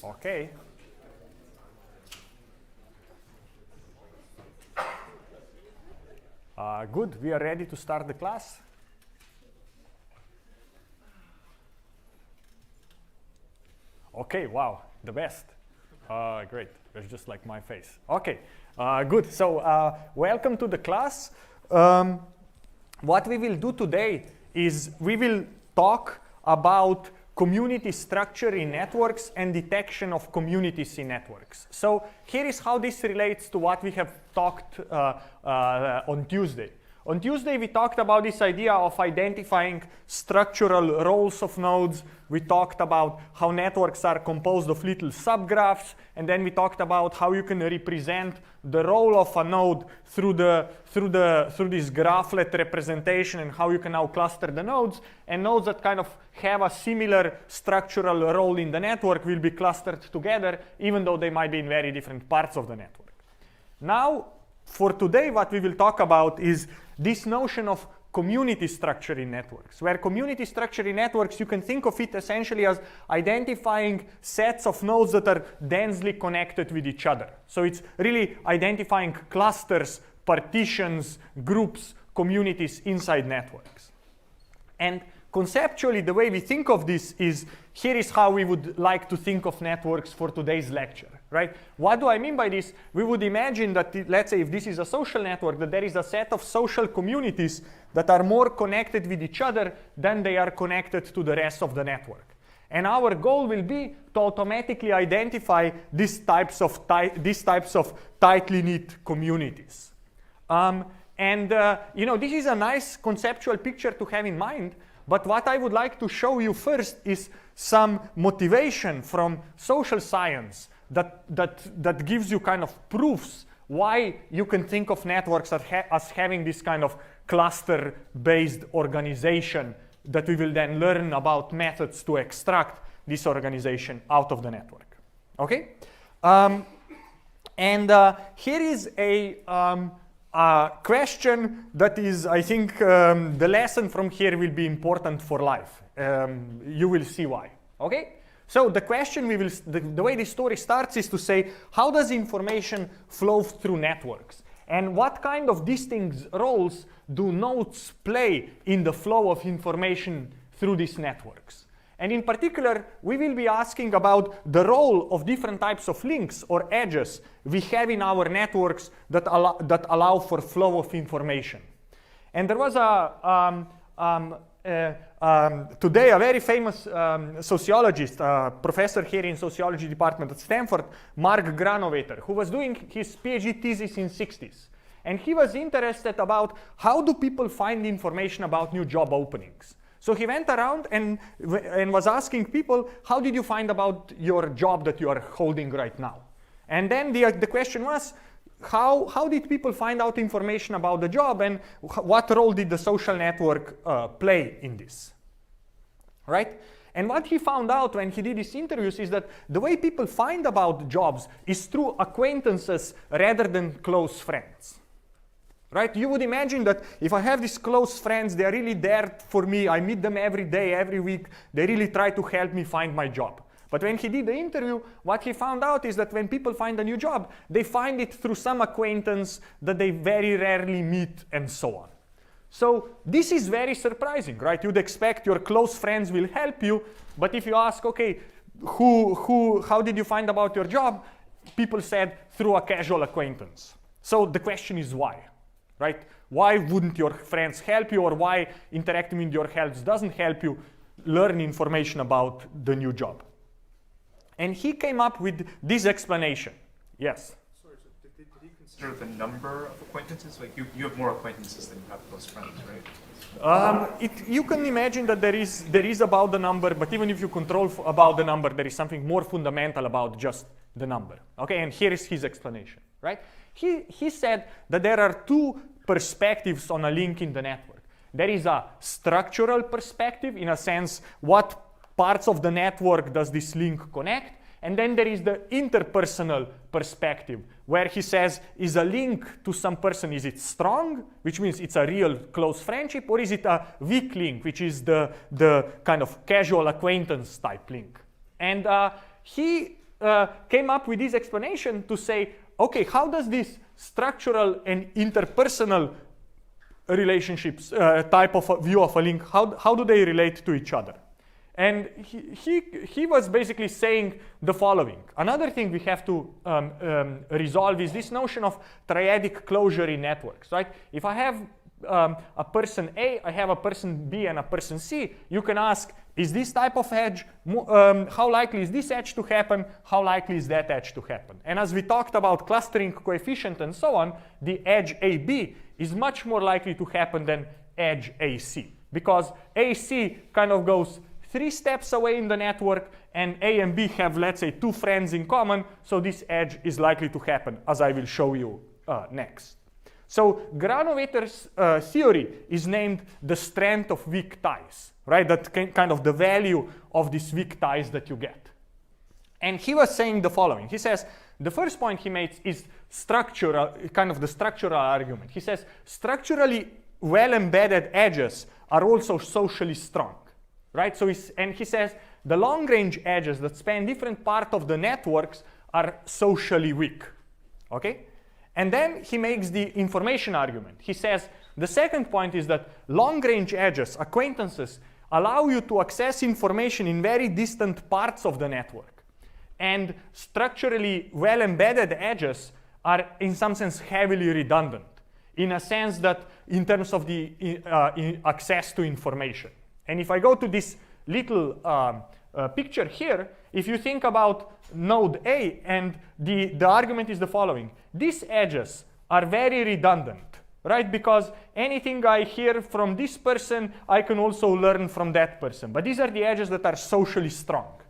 Okay. Good, we are ready to start the class. Okay, wow, the best. Great, that's just like my face. Okay, good, so welcome to the class. What we will do today is we will talk about community structure in networks and detection of communities in networks. So here is how this relates to what we have talked on Tuesday. On Tuesday, we talked about this idea of identifying structural roles of nodes. We talked about how networks are composed of little subgraphs, and then we talked about how you can represent the role of a node through this graphlet representation, and how you can now cluster the nodes. And nodes that kind of have a similar structural role in the network will be clustered together, even though they might be in very different parts of the network. Now, for today, what we will talk about is this notion of community structure in networks, where community structure in networks, you can think of it essentially as identifying sets of nodes that are densely connected with each other. So it's really identifying clusters, partitions, groups, communities inside networks. And conceptually, the way we think of this is, here is how we would like to think of networks for today's lecture, right? What do I mean by this? We would imagine that, let's say if this is a social network, that there is a set of social communities that are more connected with each other than they are connected to the rest of the network. And our goal will be to automatically identify these types of tightly knit communities. This is a nice conceptual picture to have in mind. But what I would like to show you first is some motivation from social science that gives you kind of proofs why you can think of networks as having this kind of cluster-based organization that we will then learn about methods to extract this organization out of the network. Okay? Here is a question that is, I think, the lesson from here will be important for life. You will see why. Okay? So the question the way this story starts is to say, how does information flow through networks? And what kind of distinct roles do nodes play in the flow of information through these networks? And in particular, we will be asking about the role of different types of links or edges we have in our networks that allow for flow of information. And there was today a very famous sociologist, professor here in sociology department at Stanford, Mark Granovetter, who was doing his PhD thesis in the 60s. And he was interested about how do people find information about new job openings. So he went around and was asking people, how did you find about your job that you are holding right now? And then the question was, how did people find out information about the job, and what role did the social network play in this? Right? And what he found out when he did his interviews is that the way people find about jobs is through acquaintances rather than close friends. Right? You would imagine that if I have these close friends, they are really there for me. I meet them every day, every week. They really try to help me find my job. But when he did the interview, what he found out is that when people find a new job, they find it through some acquaintance that they very rarely meet, and so on. So this is very surprising, right? You'd expect your close friends will help you, but if you ask, okay, how did you find about your job? People said through a casual acquaintance. So the question is why? Right? Why wouldn't your friends help you, or why interacting with your helps doesn't help you learn information about the new job? And he came up with this explanation. Yes? Sorry, so did he consider the number of acquaintances? Like you have more acquaintances than you have close friends, right? You can imagine that there is about the number, but even if you control about the number, there is something more fundamental about just the number. Okay, and here is his explanation, right? He said that there are two perspectives on a link in the network. There is a structural perspective, in a sense, what parts of the network does this link connect? And then there is the interpersonal perspective, where he says, is a link to some person, is it strong, which means it's a real close friendship, or is it a weak link, which is the kind of casual acquaintance type link? And he came up with this explanation to say, okay, how does this structural and interpersonal relationships type of a view of a link, how do they relate to each other? And he was basically saying the following. Another thing we have to resolve is this notion of triadic closure in networks, right? If I have a person A, I have a person B and a person C, you can ask, is this type of edge, how likely is this edge to happen? How likely is that edge to happen? And as we talked about clustering coefficient and so on, the edge AB is much more likely to happen than edge AC, because AC kind of goes 3 steps away in the network, and A and B have, let's say, 2 friends in common, so this edge is likely to happen, as I will show you next. So Granovetter's theory is named the strength of weak ties, right? That kind of the value of these weak ties that you get. And he was saying the following. He says, the first point he makes is structural, kind of the structural argument. He says, structurally well-embedded edges are also socially strong, right? So and he says, the long-range edges that span different parts of the networks are socially weak, okay? And then he makes the information argument. He says, the second point is that long-range edges, acquaintances, allow you to access information in very distant parts of the network. And structurally well-embedded edges are, in some sense, heavily redundant, in a sense that in terms of the access to information. And if I go to this little picture here, if you think about node A, and the argument is the following. These edges are very redundant, right? Because anything I hear from this person, I can also learn from that person. But these are the edges that are socially strong.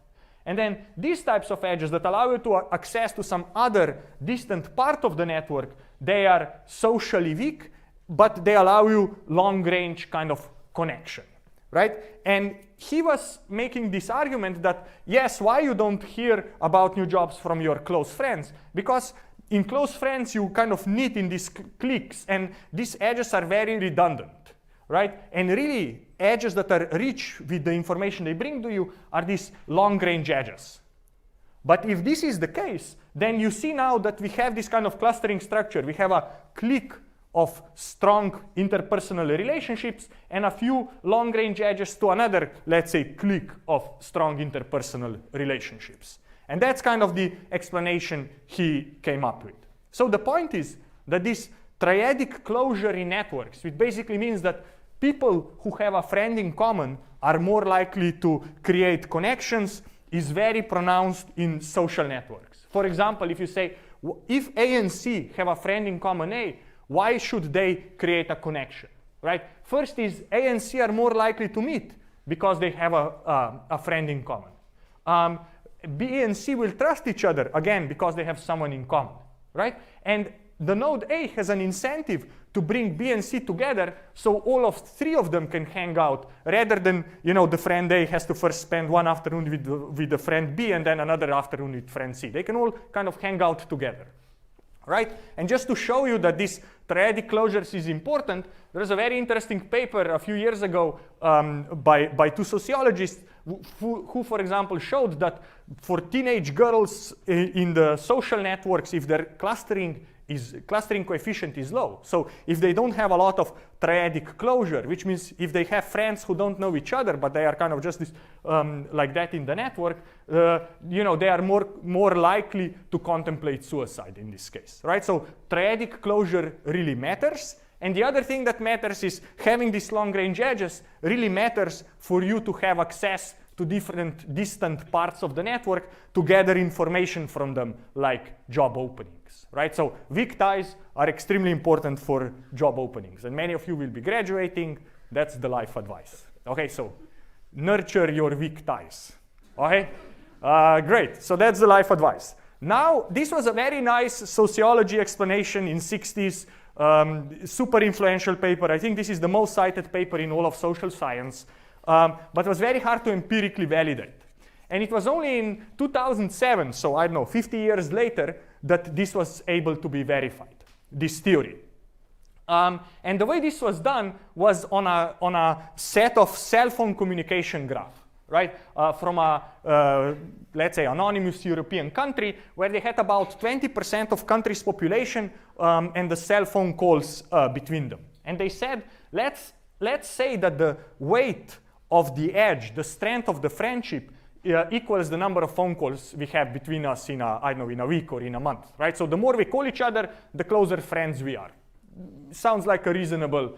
And then these types of edges that allow you to access to some other distant part of the network, they are socially weak, but they allow you long-range kind of connection, right? And he was making this argument that, yes, why you don't hear about new jobs from your close friends? Because in close friends, you kind of knit in these cliques, and these edges are very redundant, right? And really, edges that are rich with the information they bring to you are these long-range edges. But if this is the case, then you see now that we have this kind of clustering structure. We have a clique of strong interpersonal relationships and a few long-range edges to another, let's say, clique of strong interpersonal relationships. And that's kind of the explanation he came up with. So the point is that this triadic closure in networks, which basically means that people who have a friend in common are more likely to create connections, is very pronounced in social networks. For example, if you say, if A and C have a friend in common A, why should they create a connection, right? First is A and C are more likely to meet because they have a friend in common. B and C will trust each other, again, because they have someone in common, right? And the node A has an incentive to bring B and C together so all of 3 of them can hang out, rather than, the friend A has to first spend one afternoon with the friend B and then another afternoon with friend C. They can all kind of hang out together, right? And just to show you that this triadic closures is important, there was a very interesting paper a few years ago by 2 sociologists who, for example, showed that for teenage girls in the social networks, if their clustering coefficient is low, so if they don't have a lot of triadic closure, which means if they have friends who don't know each other, but they are kind of just this, like that in the network, they are more likely to contemplate suicide in this case, right? So triadic closure really matters. And the other thing that matters is having these long-range edges really matters for you to have access to different distant parts of the network to gather information from them, like job openings, right? So weak ties are extremely important for job openings, and many of you will be graduating. That's the life advice. Okay, so nurture your weak ties. Okay, great. So that's the life advice. Now, this was a very nice sociology explanation in 60s, super influential paper. I think this is the most cited paper in all of social science, but was very hard to empirically validate. And it was only in 2007, so I don't know, 50 years later, that this was able to be verified, this theory. And the way this was done was on a set of cell phone communication graph. right? From a, let's say, anonymous European country where they had about 20% of country's population and the cell phone calls between them. And they said, let's say that the weight of the edge, the strength of the friendship, equals the number of phone calls we have between us in a, I don't know, in a week or in a month, right? So the more we call each other, the closer friends we are. Sounds like a reasonable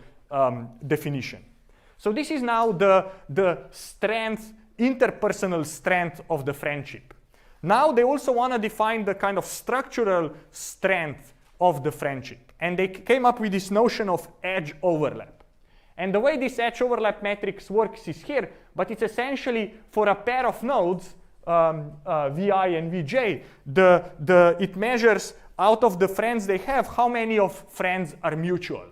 definition. So this is now the strength, interpersonal strength of the friendship. Now they also want to define the kind of structural strength of the friendship. And they came up with this notion of edge overlap. And the way this edge overlap matrix works is here, but it's essentially for a pair of nodes, Vi and Vj, it measures out of the friends they have, how many of friends are mutual.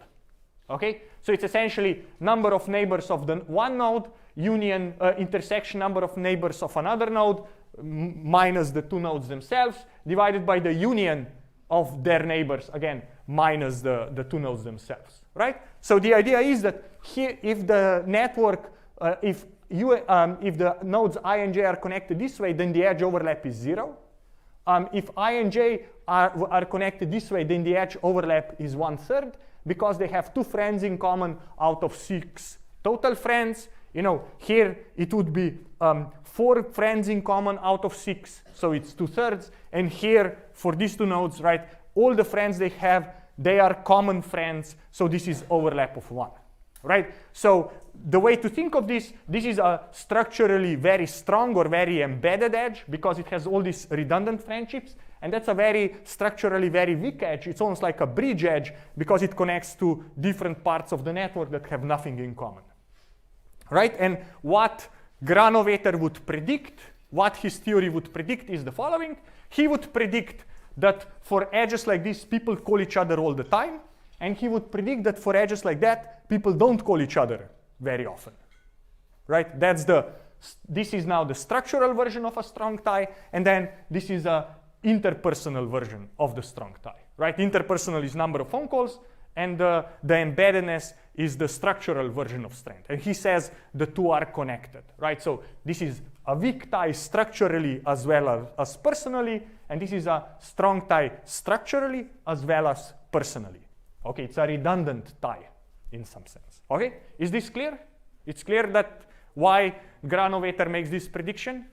Okay? So it's essentially number of neighbors of the one node, union, intersection number of neighbors of another node, minus the two nodes themselves, divided by the union of their neighbors, again, minus the two nodes themselves, right? So the idea is that here, if the network, if the nodes I and j are connected this way, then the edge overlap is 0. If I and j are connected this way, then the edge overlap is 1/3, because they have 2 friends in common out of 6 total friends. You know, here it would be 4 friends in common out of 6, so it's 2/3. And here, for these 2 nodes, right, all the friends they have, they are common friends, so this is overlap of 1, right? So the way to think of this is a structurally very strong or very embedded edge, because it has all these redundant friendships, and that's a very structurally very weak edge. It's almost like a bridge edge, because it connects to different parts of the network that have nothing in common, right? And what Granovetter would predict, what his theory would predict is the following. He would predict that for edges like this, people call each other all the time, and he would predict that for edges like that, people don't call each other very often, right? This is now the structural version of a strong tie, and then this is a interpersonal version of the strong tie, right? Interpersonal is number of phone calls, and the embeddedness is the structural version of strength. And he says the two are connected, right? So this is a weak tie structurally as well as personally, and this is a strong tie structurally as well as personally. Okay, it's a redundant tie in some sense. Okay, is this clear? It's clear that why Granovetter makes this prediction?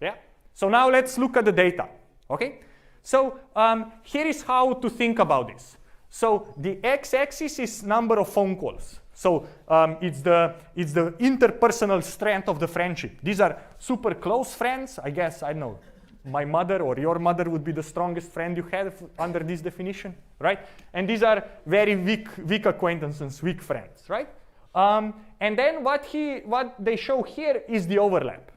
Yeah. So now let's look at the data. Okay, so here is how to think about this. So the x-axis is number of phone calls. So it's the interpersonal strength of the friendship. These are super close friends. I guess, I don't know, my mother or your mother would be the strongest friend you have under this definition, right? And these are very weak acquaintances, weak friends, right? And then what they show here is the overlap,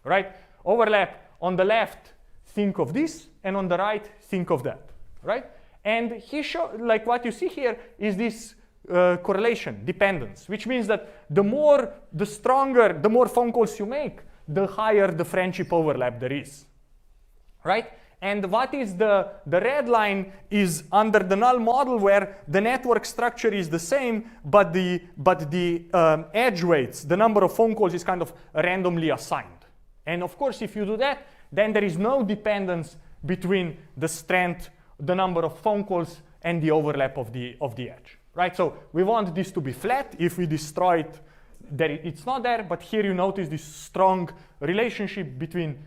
right? Overlap on the left, think of this, and on the right, think of that, right? And he showed, like what you see here is this correlation, dependence, which means that the stronger, the more phone calls you make, the higher the friendship overlap there is, right? And what is the red line is under the null model, where the network structure is the same, but the edge weights, the number of phone calls is kind of randomly assigned. And of course, if you do that, then there is no dependence between the strength, the number of phone calls, and the overlap of the edge, right? So we want this to be flat. If we destroy it, it's not there, but here you notice this strong relationship between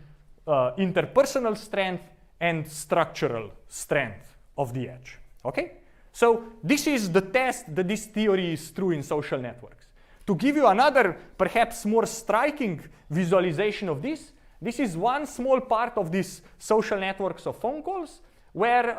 interpersonal strength and structural strength of the edge, okay? So this is the test that this theory is true in social networks. To give you another, perhaps more striking visualization of this is one small part of these social networks of phone calls, where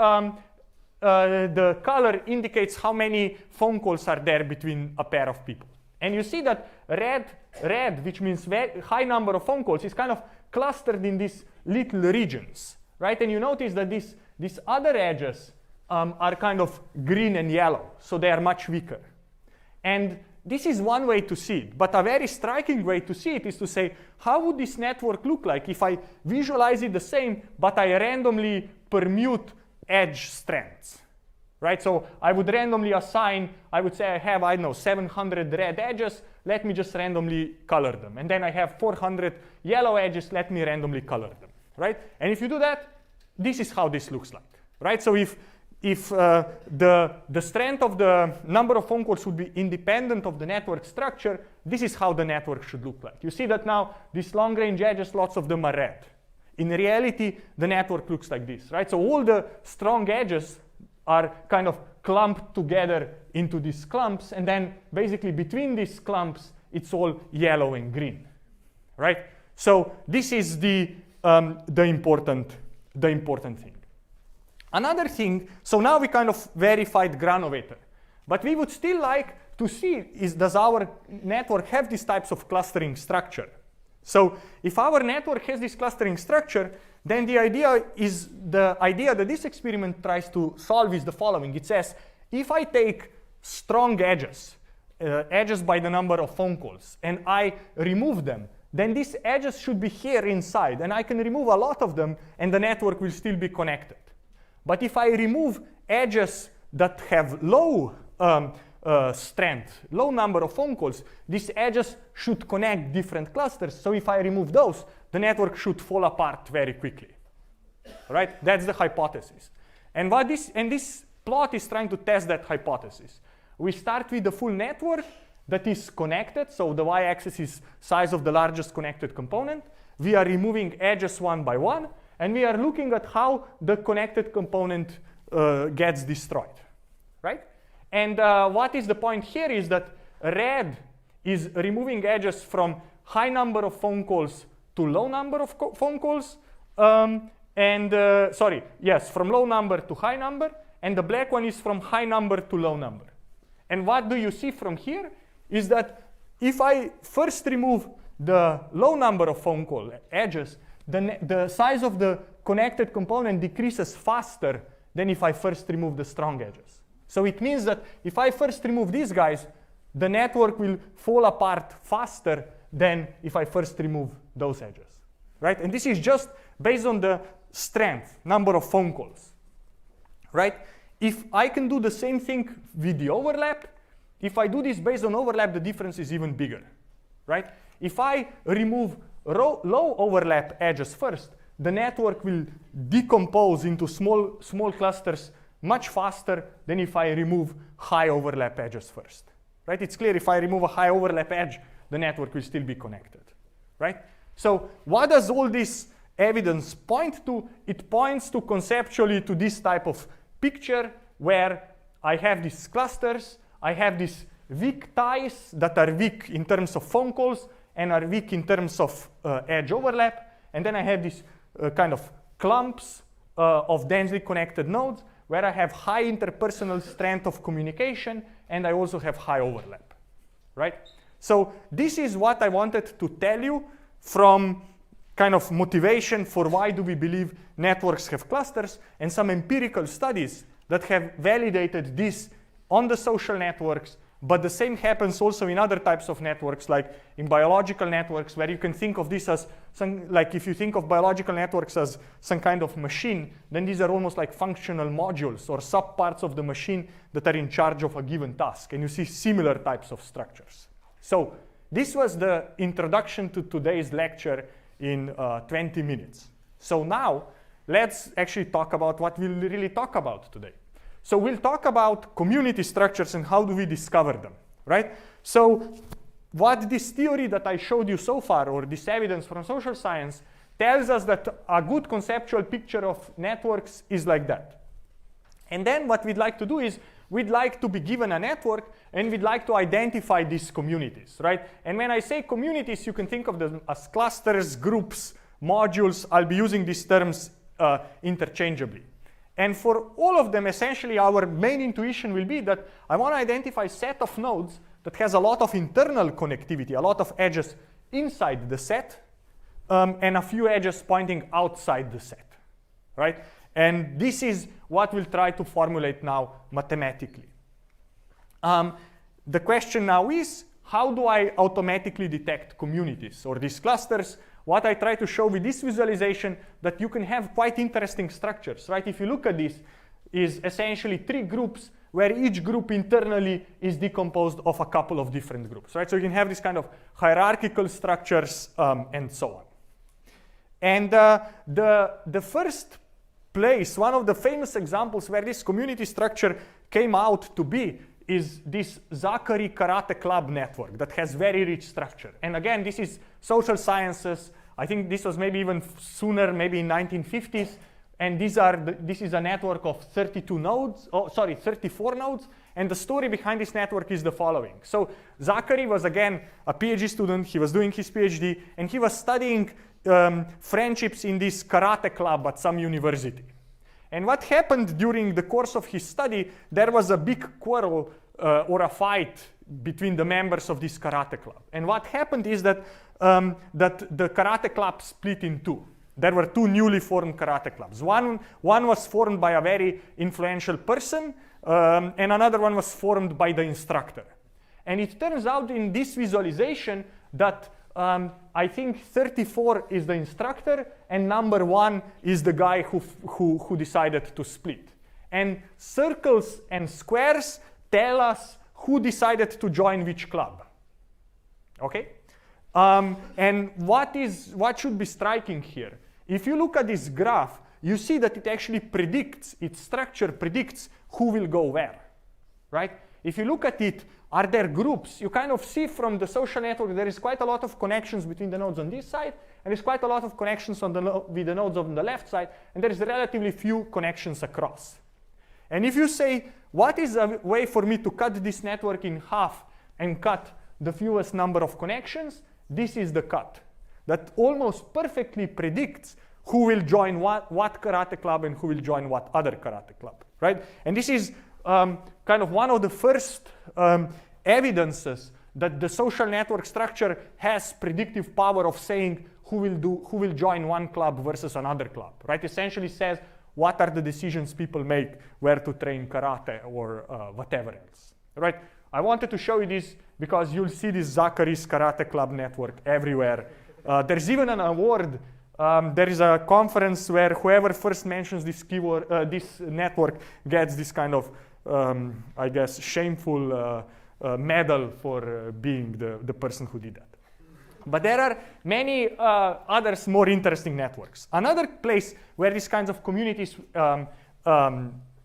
the color indicates how many phone calls are there between a pair of people. And you see that red, which means very high number of phone calls, is kind of clustered in these little regions, right? And you notice that these other edges are kind of green and yellow, so they are much weaker. And this is one way to see it, but a very striking way to see it is to say, how would this network look like if I visualize it the same, but I randomly permute edge strengths, right? So I would randomly assign, I would say I have, I don't know, 700 red edges, let me just randomly color them. And then I have 400 yellow edges, let me randomly color them, right? And if you do that, this is how this looks like, right? So if the strength of the number of phone calls would be independent of the network structure, this is how the network should look like. You see that now these long-range edges, lots of them are red. In reality, the network looks like this, right? So all the strong edges are kind of clumped together into these clumps, and then basically between these clumps, it's all yellow and green, right? So this is the important thing. Another thing, so now we kind of verified Granovetter, but we would still like to see does our network have these types of clustering structure? So if our network has this clustering structure, then the idea that this experiment tries to solve is the following. It says, if I take strong edges, edges by the number of phone calls, and I remove them, then these edges should be here inside, and I can remove a lot of them, and the network will still be connected. But if I remove edges that have low strength, low number of phone calls, these edges should connect different clusters. So if I remove those, the network should fall apart very quickly, right? That's the hypothesis. And this plot is trying to test that hypothesis. We start with the full network that is connected. So the y-axis is size of the largest connected component. We are removing edges one by one, and we are looking at how the connected component gets destroyed, right? And what is the point here is that red is removing edges from high number of phone calls to low number of phone calls. From low number to high number. And the black one is from high number to low number. And what do you see from here is that if I first remove the low number of phone call edges, the size of the connected component decreases faster than if I first remove the strong edges. So it means that if I first remove these guys, the network will fall apart faster than if I first remove those edges, right? And this is just based on the strength, number of phone calls, right? If I can do the same thing with the overlap, if I do this based on overlap, the difference is even bigger, right? If I remove low overlap edges first, the network will decompose into small clusters much faster than if I remove high overlap edges first, right? It's clear if I remove a high overlap edge, the network will still be connected, right? So what does all this evidence point to? It points to conceptually to this type of picture where I have these clusters, I have these weak ties that are weak in terms of phone calls and are weak in terms of edge overlap, and then I have these kind of clumps of densely connected nodes where I have high interpersonal strength of communication and I also have high overlap, right? So this is what I wanted to tell you from kind of motivation for why do we believe networks have clusters, and some empirical studies that have validated this on the social networks. But the same happens also in other types of networks, like in biological networks, where you can think of this as like if you think of biological networks as some kind of machine, then these are almost like functional modules or subparts of the machine that are in charge of a given task. And you see similar types of structures. So this was the introduction to today's lecture in 20 minutes. So now let's actually talk about what we'll really talk about today. So we'll talk about community structures and how do we discover them, right? So what this theory that I showed you so far, or this evidence from social science, tells us that a good conceptual picture of networks is like that. And then what we'd like to do is we'd like to be given a network and we'd like to identify these communities, right? And when I say communities, you can think of them as clusters, groups, modules. I'll be using these terms interchangeably. And for all of them, essentially, our main intuition will be that I want to identify a set of nodes that has a lot of internal connectivity, a lot of edges inside the set, and a few edges pointing outside the set, right? And this is what we'll try to formulate now mathematically. The question now is, how do I automatically detect communities or these clusters? What I try to show with this visualization, that you can have quite interesting structures, right? If you look at this, is essentially 3 groups where each group internally is decomposed of a couple of different groups, right? So you can have this kind of hierarchical structures and so on. And the first place, one of the famous examples where this community structure came out to be is this Zachary Karate Club network that has very rich structure. And again, this is social sciences. I think this was maybe even sooner, maybe in 1950s. And this is a network of 34 nodes. And the story behind this network is the following. So Zachary was, again, a PhD student. He was doing his PhD, and he was studying friendships in this karate club at some university. And what happened during the course of his study, there was a big quarrel or a fight between the members of this karate club. And what happened is that, that the karate club split in two. There were 2 newly formed karate clubs. One was formed by a very influential person, and another one was formed by the instructor. And it turns out in this visualization that I think 34 is the instructor, and number 1 is the guy who decided to split. And circles and squares tell us who decided to join which club. Okay? And what should be striking here? If you look at this graph, you see that it actually predicts, its structure predicts who will go where, right? If you look at it, are there groups? You kind of see from the social network there is quite a lot of connections between the nodes on this side, and there's quite a lot of connections on with the nodes on the left side, and there is relatively few connections across. And if you say, what is a way for me to cut this network in half and cut the fewest number of connections? This is the cut that almost perfectly predicts who will join what karate club and who will join what other karate club, right? And this is kind of one of the first evidences that the social network structure has predictive power of saying who will join one club versus another club, right? Essentially says what are the decisions people make, where to train karate or whatever else, right? I wanted to show you this because you'll see this Zachary's Karate Club network everywhere. There's even an award. There is a conference where whoever first mentions this keyword, this network, gets this kind of, I guess, shameful medal for being the person who did that. But there are many others more interesting networks. Another place where these kinds of communities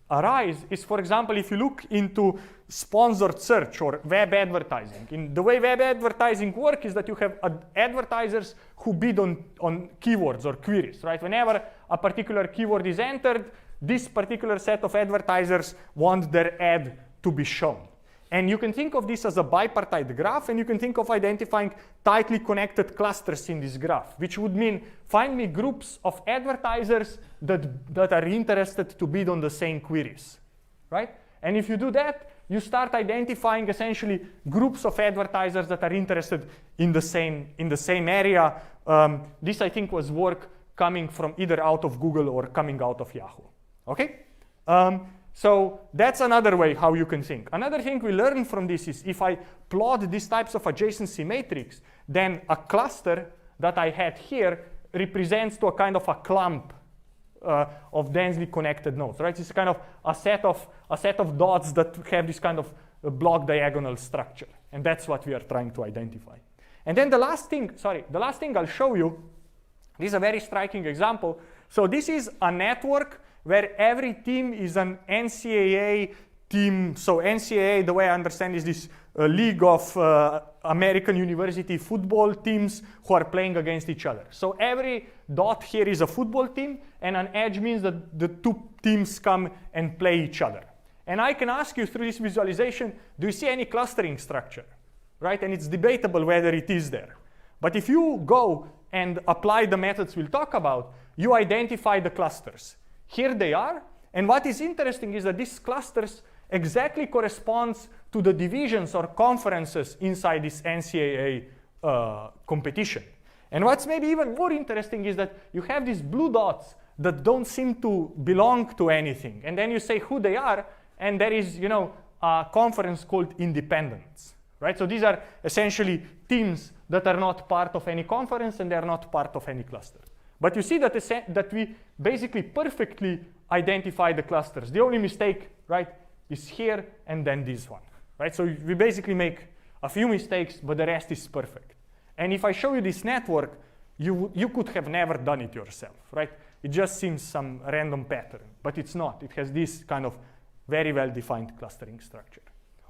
arise is, for example, if you look into sponsored search or web advertising. The way web advertising works is that you have advertisers who bid on keywords or queries, right? Whenever a particular keyword is entered, this particular set of advertisers want their ad to be shown. And you can think of this as a bipartite graph, and you can think of identifying tightly connected clusters in this graph, which would mean find me groups of advertisers that are interested to bid on the same queries, right? And if you do that, you start identifying essentially groups of advertisers that are interested in the same area. This, I think, was work coming from either out of Google or coming out of Yahoo, okay? So that's another way how you can think. Another thing we learn from this is if I plot these types of adjacency matrix, then a cluster that I had here represents to a kind of a clump of densely connected nodes, right? It's kind of a set of dots that have this kind of block diagonal structure, and that's what we are trying to identify. And then the last thing I'll show you, this is a very striking example. So this is a network where every team is an NCAA team. So NCAA, the way I understand, is this league of American university football teams who are playing against each other. So every dot here is a football team, and an edge means that the 2 teams come and play each other. And I can ask you through this visualization, do you see any clustering structure, right? And it's debatable whether it is there. But if you go and apply the methods we'll talk about, you identify the clusters. Here they are, and what is interesting is that these clusters exactly corresponds to the divisions or conferences inside this NCAA competition. And what's maybe even more interesting is that you have these blue dots that don't seem to belong to anything, and then you say who they are, and there is, you know, a conference called independents, right? So these are essentially teams that are not part of any conference and they are not part of any cluster. But you see that we basically perfectly identify the clusters. The only mistake, right, is here and then this one, right? So we basically make a few mistakes, but the rest is perfect. And if I show you this network, you could have never done it yourself, right? It just seems some random pattern, but it's not. It has this kind of very well-defined clustering structure,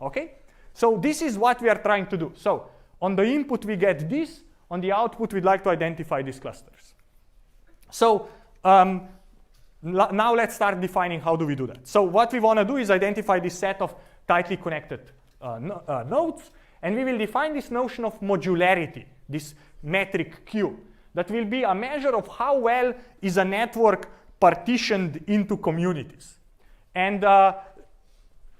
okay? So this is what we are trying to do. So on the input, we get this. On the output, we'd like to identify these clusters. So now let's start defining how do we do that. So what we want to do is identify this set of tightly connected nodes, and we will define this notion of modularity, this metric Q, that will be a measure of how well is a network partitioned into communities. And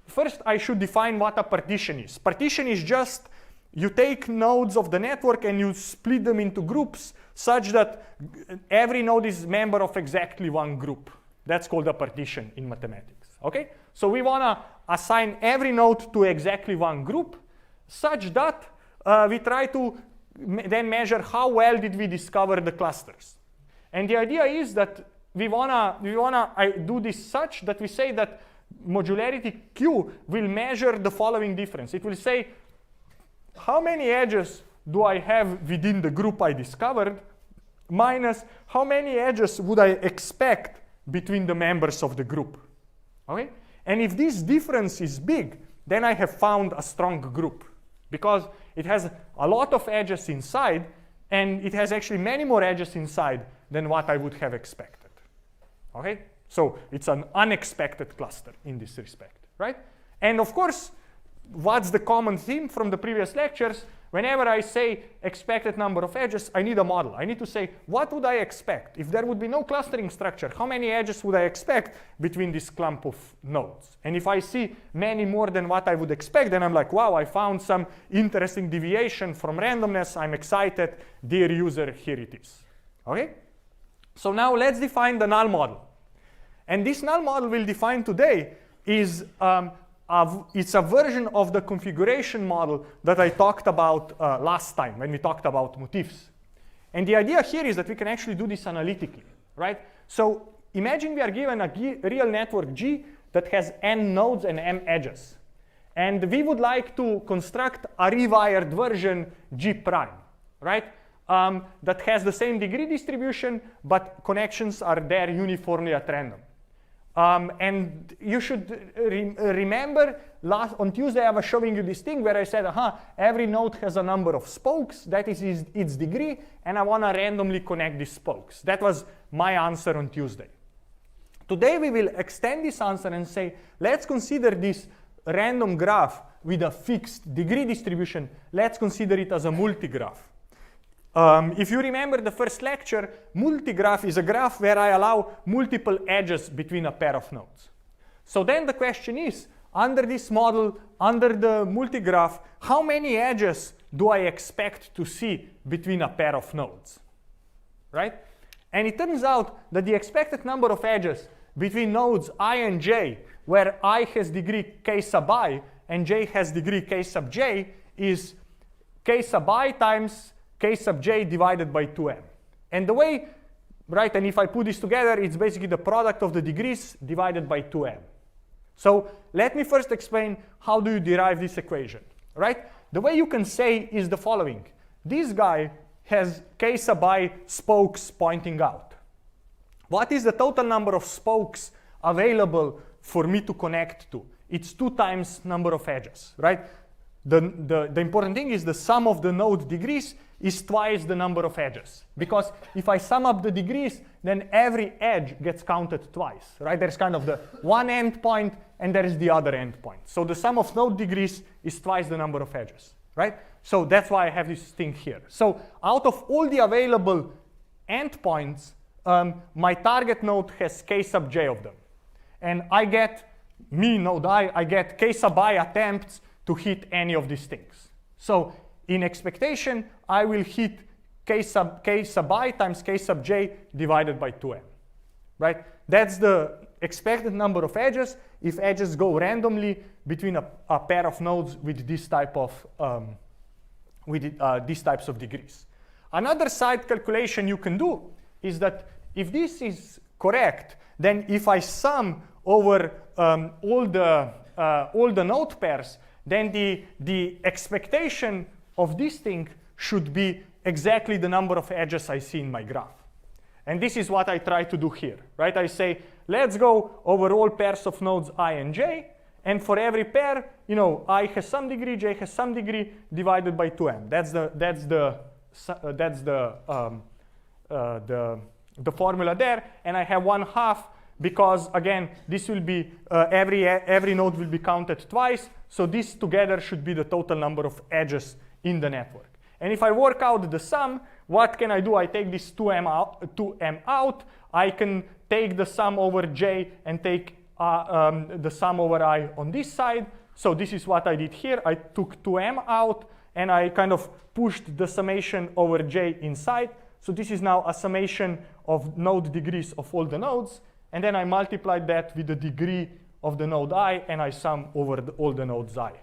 first, I should define what a partition is. Partition is just you take nodes of the network and you split them into groups such that every node is a member of exactly one group. That's called a partition in mathematics, okay? So we want to assign every node to exactly one group such that we try to then measure how well did we discover the clusters. And the idea is that we wanna do this such that we say that modularity Q will measure the following difference. It will say, how many edges do I have within the group I discovered, minus how many edges would I expect between the members of the group, okay? And if this difference is big, then I have found a strong group, because it has a lot of edges inside, and it has actually many more edges inside than what I would have expected, okay? So it's an unexpected cluster in this respect, right? And of course, what's the common theme from the previous lectures? Whenever I say expected number of edges, I need a model. I need to say, what would I expect? If there would be no clustering structure, how many edges would I expect between this clump of nodes? And if I see many more than what I would expect, then I'm like, wow, I found some interesting deviation from randomness. I'm excited. Dear user, here it is, okay? So now let's define the null model. And this null model we'll define today is it's a version of the configuration model that I talked about last time when we talked about motifs. And the idea here is that we can actually do this analytically, right? So imagine we are given a real network G that has n nodes and m edges. And we would like to construct a rewired version G prime, right? That has the same degree distribution, but connections are there uniformly at random. And you should remember, on Tuesday I was showing you this thing where I said, every node has a number of spokes, that is its degree, and I want to randomly connect these spokes. That was my answer on Tuesday. Today we will extend this answer and say, let's consider this random graph with a fixed degree distribution. Let's consider it as a multigraph. If you remember the first lecture, multigraph is a graph where I allow multiple edges between a pair of nodes. So then the question is, under this model, under the multigraph, how many edges do I expect to see between a pair of nodes, right? And it turns out that the expected number of edges between nodes I and j, where I has degree k sub I and j has degree k sub j, is k sub I times k sub j divided by 2m. And the way, right, and if I put this together, it's basically the product of the degrees divided by 2m. So let me first explain how do you derive this equation, right? The way you can say is the following. This guy has k sub I spokes pointing out. What is the total number of spokes available for me to connect to? It's 2 times number of edges, right? The important thing is the sum of the node degrees is twice the number of edges. Because if I sum up the degrees, then every edge gets counted twice, right? There's kind of the one endpoint and there is the other endpoint. So the sum of node degrees is twice the number of edges, right? So that's why I have this thing here. So out of all the available endpoints, my target node has k sub j of them. And I get, node I get k sub I attempts to hit any of these things. So in expectation, I will hit k sub I times k sub j divided by 2m, right? That's the expected number of edges if edges go randomly between a pair of nodes with this type of these types of degrees. Another side calculation you can do is that if this is correct, then if I sum over all the node pairs, then the expectation of this thing should be exactly the number of edges I see in my graph. And this is what I try to do here, right? I say, let's go over all pairs of nodes I and j, and for every pair, you know, I has some degree, j has some degree, divided by 2m. That's the formula there, and I have 1/2 because again, this will be every node will be counted twice. So this together should be the total number of edges in the network. And if I work out the sum, what can I do? I take this 2m out. I can take the sum over j and take the sum over I on this side. So this is what I did here. I took 2m out and I kind of pushed the summation over j inside. So this is now a summation of node degrees of all the nodes. And then I multiplied that with the degree of the node I, and I sum over all the nodes I.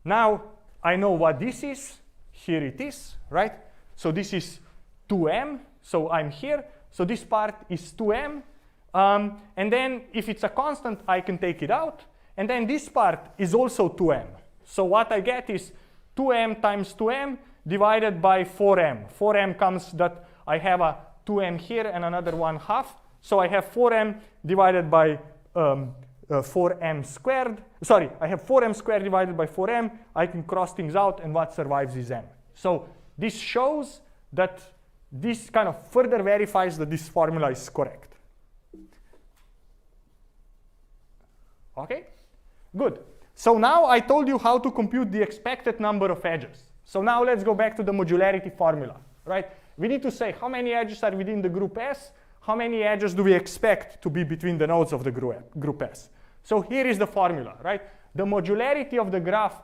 Now I know what this is. Here it is, right? So this is 2m. So I'm here. So this part is 2m. And then if it's a constant, I can take it out. And then this part is also 2m. So what I get is 2m times 2m divided by 4m. 4m comes that I have a 2m here and another 1/2. So I have 4m divided by 4m squared. Sorry, I have 4m squared divided by 4m. I can cross things out, and what survives is m. So this shows that this kind of further verifies that this formula is correct. Okay, good. So now I told you how to compute the expected number of edges. So now let's go back to the modularity formula, right? We need to say how many edges are within the group S, how many edges do we expect to be between the nodes of the group S. So here is the formula, right? The modularity of the graph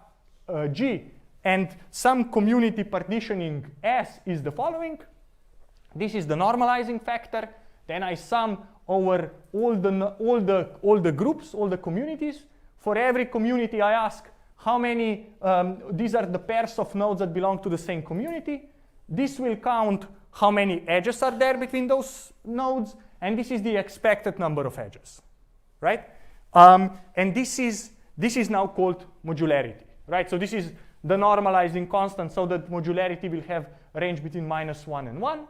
G and some community partitioning S is the following. This is the normalizing factor. Then I sum over all the groups, all the communities. For every community, I ask how many, these are the pairs of nodes that belong to the same community. This will count how many edges are there between those nodes, and this is the expected number of edges, right? And this is now called modularity, right? So this is the normalizing constant, so that modularity will have a range between -1 and 1.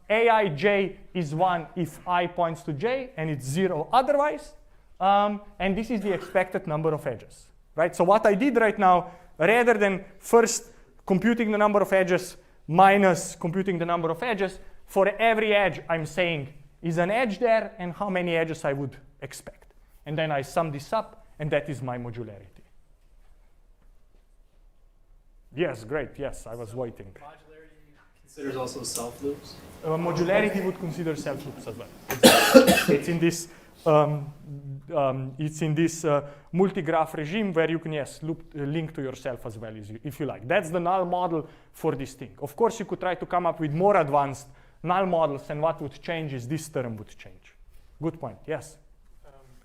Aij is 1 if I points to j, and it's 0 otherwise. And this is the expected number of edges, right? So what I did right now, rather than first computing the number of edges minus computing the number of edges, for every edge I'm saying is an edge there and how many edges I would expect. And then I sum this up, and that is my modularity. Yes, great, yes, I was waiting. Modularity considers also self-loops? Modularity would consider self-loops as well. It's in this multi-graph regime where you can, yes, link to yourself as well if you like. That's the null model for this thing. Of course, you could try to come up with more advanced null models, and what would change is this term would change. Good point, yes?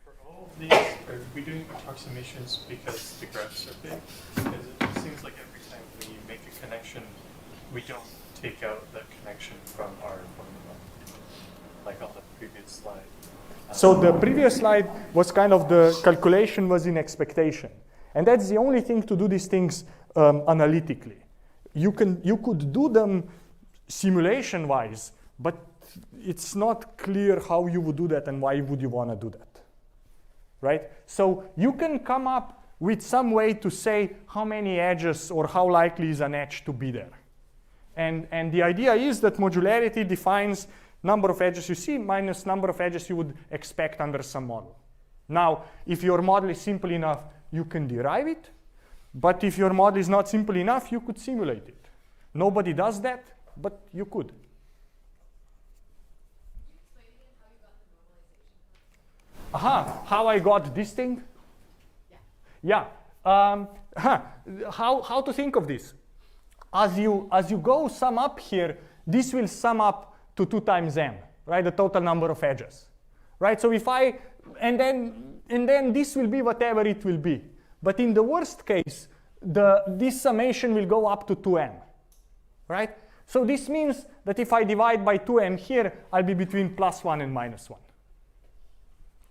For all of these, are we doing approximations because the graphs are big? Because it just seems like every time we make a connection, we don't take out that connection from our formula, like on the previous slide. So the previous slide was kind of the calculation was in expectation. And that's the only thing to do these things analytically. You could do them simulation-wise, but it's not clear how you would do that and why would you want to do that, right? So you can come up with some way to say how many edges or how likely is an edge to be there. And the idea is that modularity defines number of edges you see minus number of edges you would expect under some model. Now, if your model is simple enough, you can derive it. But if your model is not simple enough, you could simulate it. Nobody does that, but you could. Aha, how I got this thing? Yeah. How to think of this? As you go sum up here, this will sum up to 2 times m, right? The total number of edges, right? So if and then this will be whatever it will be. But in the worst case, this summation will go up to 2m, right? So this means that if I divide by 2n here, I'll be between +1 and -1.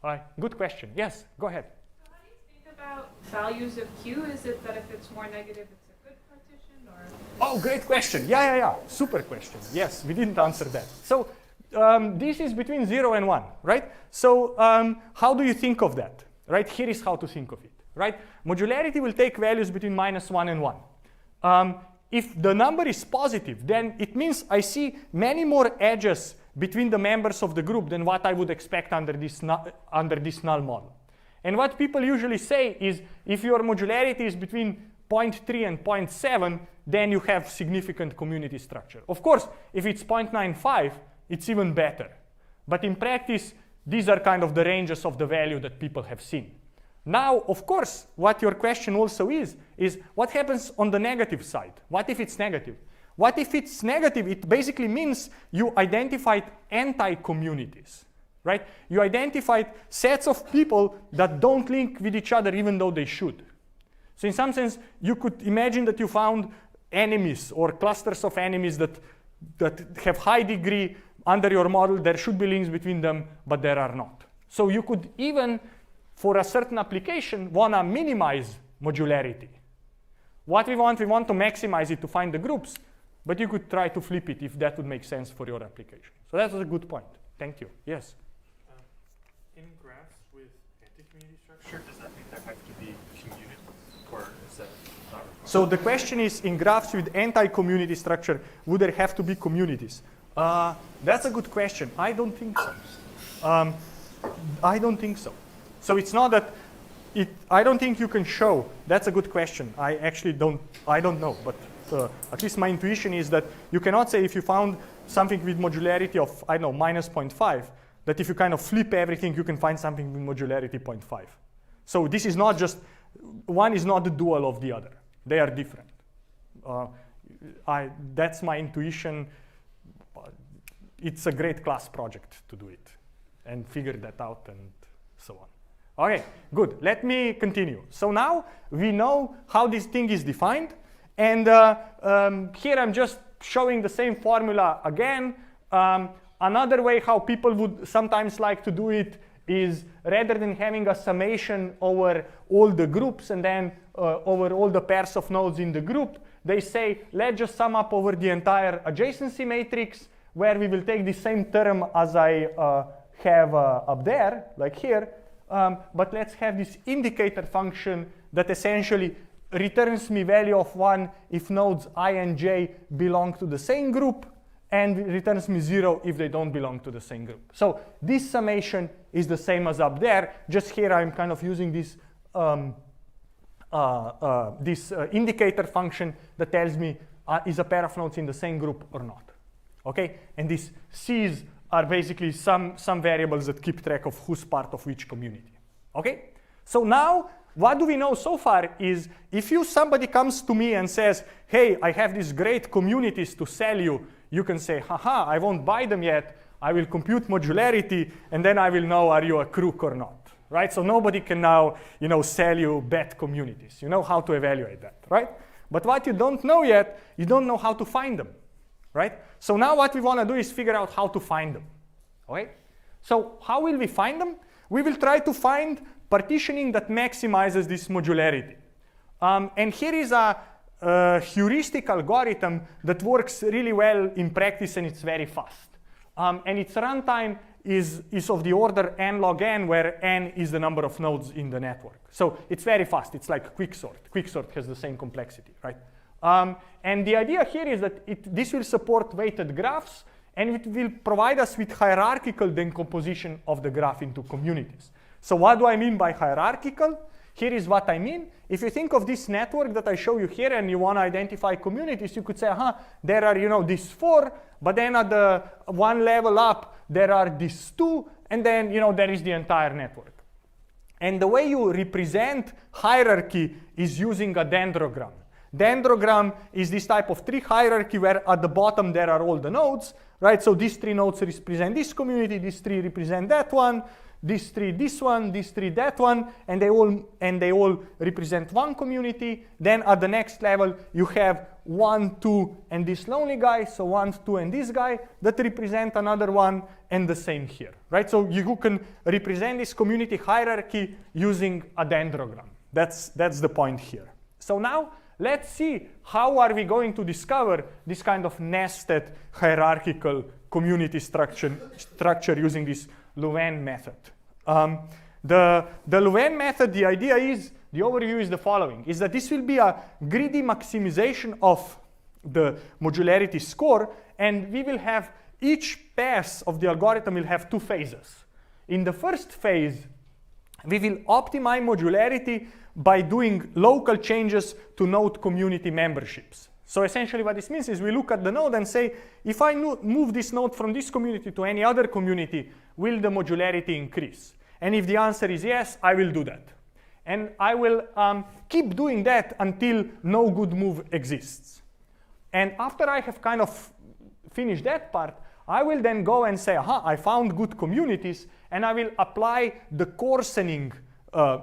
All right, good question. Yes, go ahead. So how do you think about values of Q? Is it that if it's more negative, it's a good partition, or? Oh, great question. Yeah. Super question. Yes, we didn't answer that. So this is between 0 and 1, right? So how do you think of that? Right, here is how to think of it, right? Modularity will take values between -1 and 1. If the number is positive, then it means I see many more edges between the members of the group than what I would expect under this null model. And what people usually say is if your modularity is between 0.3 and 0.7, then you have significant community structure. Of course, if it's 0.95, it's even better. But in practice, these are kind of the ranges of the value that people have seen. Now, of course, what your question also is what happens on the negative side? What if it's negative? What if it's negative? It basically means you identified anti-communities, right? You identified sets of people that don't link with each other even though they should. So in some sense, you could imagine that you found enemies or clusters of enemies that have high degree under your model. There should be links between them, but there are not. So you could even, for a certain application, want to minimize modularity. What we want to maximize it to find the groups, but you could try to flip it if that would make sense for your application. So that was a good point. Thank you. Yes? In graphs with anti-community structure, does that mean there have to be communities, or is that not required? So the question is, in graphs with anti-community structure, would there have to be communities? That's a good question. I don't think so. I don't think so. So it's not that I don't think you can show. That's a good question. I actually don't know, but at least my intuition is that you cannot say if you found something with modularity of, I don't know, -0.5, that if you kind of flip everything, you can find something with modularity 0.5. So this is not just, one is not the dual of the other. They are different. That's my intuition. It's a great class project to do it and figure that out and so on. Okay, good. Let me continue. So now we know how this thing is defined. And here I'm just showing the same formula again. Another way how people would sometimes like to do it is rather than having a summation over all the groups and then over all the pairs of nodes in the group, they say, let's just sum up over the entire adjacency matrix where we will take the same term as I have up there, like here, but let's have this indicator function that essentially returns me value of 1 if nodes I and j belong to the same group, and returns me 0 if they don't belong to the same group. So this summation is the same as up there. Just here I'm kind of using this indicator function that tells me is a pair of nodes in the same group or not. Okay, and these C's are basically some variables that keep track of who's part of which community. Okay, so now what do we know so far is if somebody comes to me and says, hey, I have these great communities to sell you, you can say, haha, I won't buy them yet. I will compute modularity, and then I will know are you a crook or not, right? So nobody can now, sell you bad communities. You know how to evaluate that, right? But what you don't know yet, you don't know how to find them, right? So now what we want to do is figure out how to find them, okay? So how will we find them? We will try to find partitioning that maximizes this modularity. And here is a heuristic algorithm that works really well in practice, and it's very fast. And its runtime is of the order n log n, where n is the number of nodes in the network. So it's very fast. It's like quicksort. Quicksort has the same complexity, right? And the idea here is that this will support weighted graphs, and it will provide us with hierarchical decomposition of the graph into communities. So what do I mean by hierarchical? Here is what I mean. If you think of this network that I show you here and you want to identify communities, you could say, there are, these 4, but then at the one level up, there are these 2, and then, there is the entire network. And the way you represent hierarchy is using a dendrogram. Dendrogram is this type of tree hierarchy where at the bottom there are all the nodes, right? So these 3 nodes represent this community, these 3 represent that one, this tree this one, this tree that one, and they all represent one community. Then at the next level, you have 1, 2, and this lonely guy, so 1, 2, and this guy that represent another one, and the same here, right? So you can represent this community hierarchy using a dendrogram. That's the point here. So now let's see how are we going to discover this kind of nested hierarchical community structure using this Louvain method. The Louvain method, the idea is, the overview is the following, is that this will be a greedy maximization of the modularity score, and we will have each pass of the algorithm will have 2 phases. In the first phase, we will optimize modularity by doing local changes to node community memberships. So essentially what this means is we look at the node and say, if I move this node from this community to any other community, will the modularity increase? And if the answer is yes, I will do that. And I will keep doing that until no good move exists. And after I have kind of finished that part, I will then go and say, aha, I found good communities, and I will apply the coarsening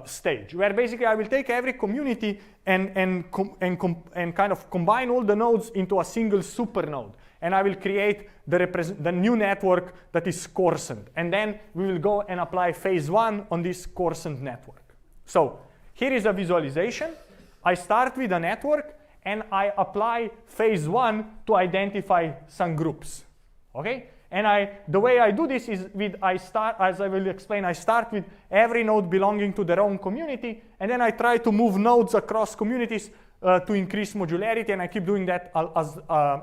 stage, where basically I will take every community and kind of combine all the nodes into a single supernode. And I will create the new network that is coarsened. And then we will go and apply phase 1 on this coarsened network. So here is a visualization. I start with a network, and I apply phase 1 to identify some groups. Okay? And the way I do this is as I will explain, I start with every node belonging to their own community, and then I try to move nodes across communities to increase modularity, and I keep doing that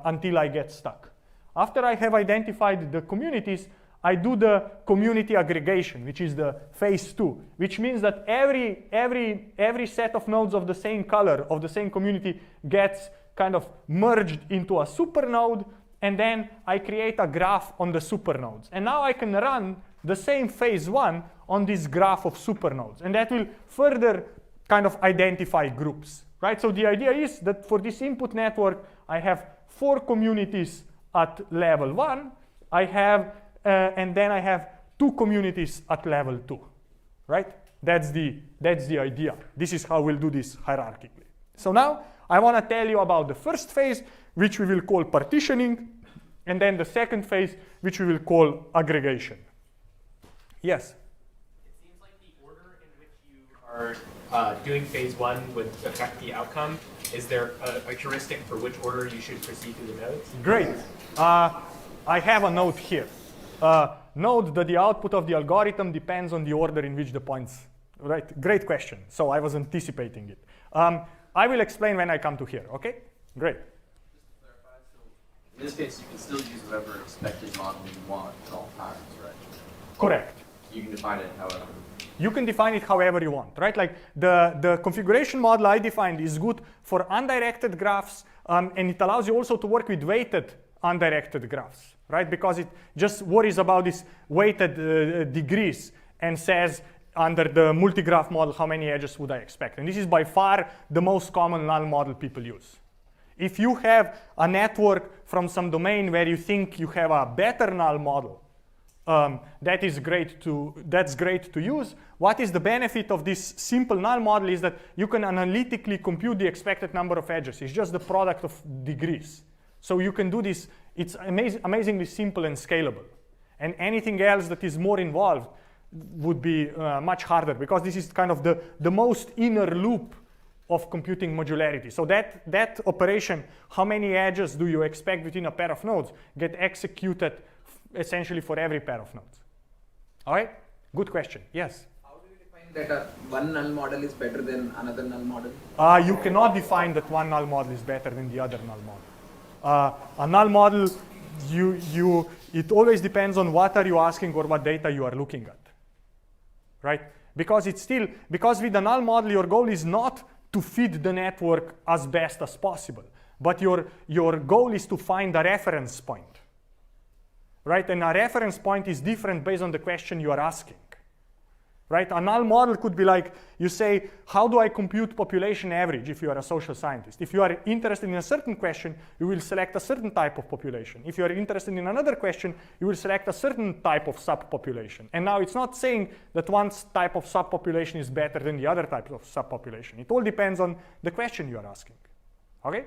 until I get stuck. After I have identified the communities, I do the community aggregation, which is the phase 2, which means that every set of nodes of the same color, of the same community, gets kind of merged into a supernode, and then I create a graph on the supernodes. And now I can run the same phase 1 on this graph of supernodes, and that will further kind of identify groups, right? So the idea is that for this input network, I have 4 communities at level 1, and then I have 2 communities at level 2, right? That's the idea. This is how we'll do this hierarchically. So now I want to tell you about the first phase, which we will call partitioning, and then the second phase, which we will call aggregation. Yes? It seems like the order in which you are doing phase 1 would affect the outcome. Is there a heuristic for which order you should proceed through the nodes? Great. I have a note here. Note that the output of the algorithm depends on the order in which the points, right? Great question. So I was anticipating it. I will explain when I come to here, okay? Great. Just to clarify, so in this case, you can still use whatever expected model you want at all times, right? Correct. You can define it however. You can define it however you want, right? Like the configuration model I defined is good for undirected graphs, and it allows you also to work with weighted undirected graphs, right? Because it just worries about these weighted degrees and says, under the multigraph model, how many edges would I expect? And this is by far the most common null model people use. If you have a network from some domain where you think you have a better null model, that's great to use. What is the benefit of this simple null model is that you can analytically compute the expected number of edges. It's just the product of degrees. So you can do this. It's amazingly simple and scalable. And anything else that is more involved would be much harder, because this is kind of the most inner loop of computing modularity. So that operation, how many edges do you expect within a pair of nodes, get executed essentially for every pair of nodes. All right? Good question. Yes? How do you define that one null model is better than another null model? You cannot define that one null model is better than the other null model. A null model, it always depends on what are you asking or what data you are looking at, right? Because with a null model, your goal is not to fit the network as best as possible, but your goal is to find a reference point, right? And a reference point is different based on the question you are asking, right? A null model could be like, you say, how do I compute population average if you are a social scientist? If you are interested in a certain question, you will select a certain type of population. If you are interested in another question, you will select a certain type of subpopulation. And now it's not saying that one type of subpopulation is better than the other type of subpopulation. It all depends on the question you are asking. Okay?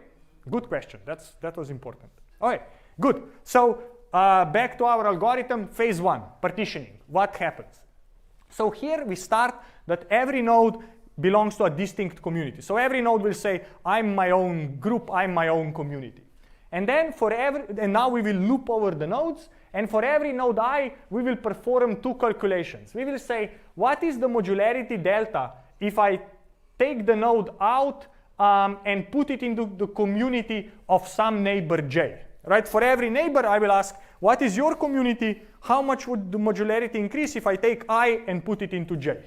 Good question. That was important. Okay, good. So back to our algorithm, phase one, partitioning. What happens? So here we start that every node belongs to a distinct community. So every node will say, I'm my own group, I'm my own community. And then and now we will loop over the nodes, and for every node I, we will perform two calculations. We will say, what is the modularity delta if I take the node out and put it into the community of some neighbor j? Right? For every neighbor, I will ask, what is your community? How much would the modularity increase if I take I and put it into j?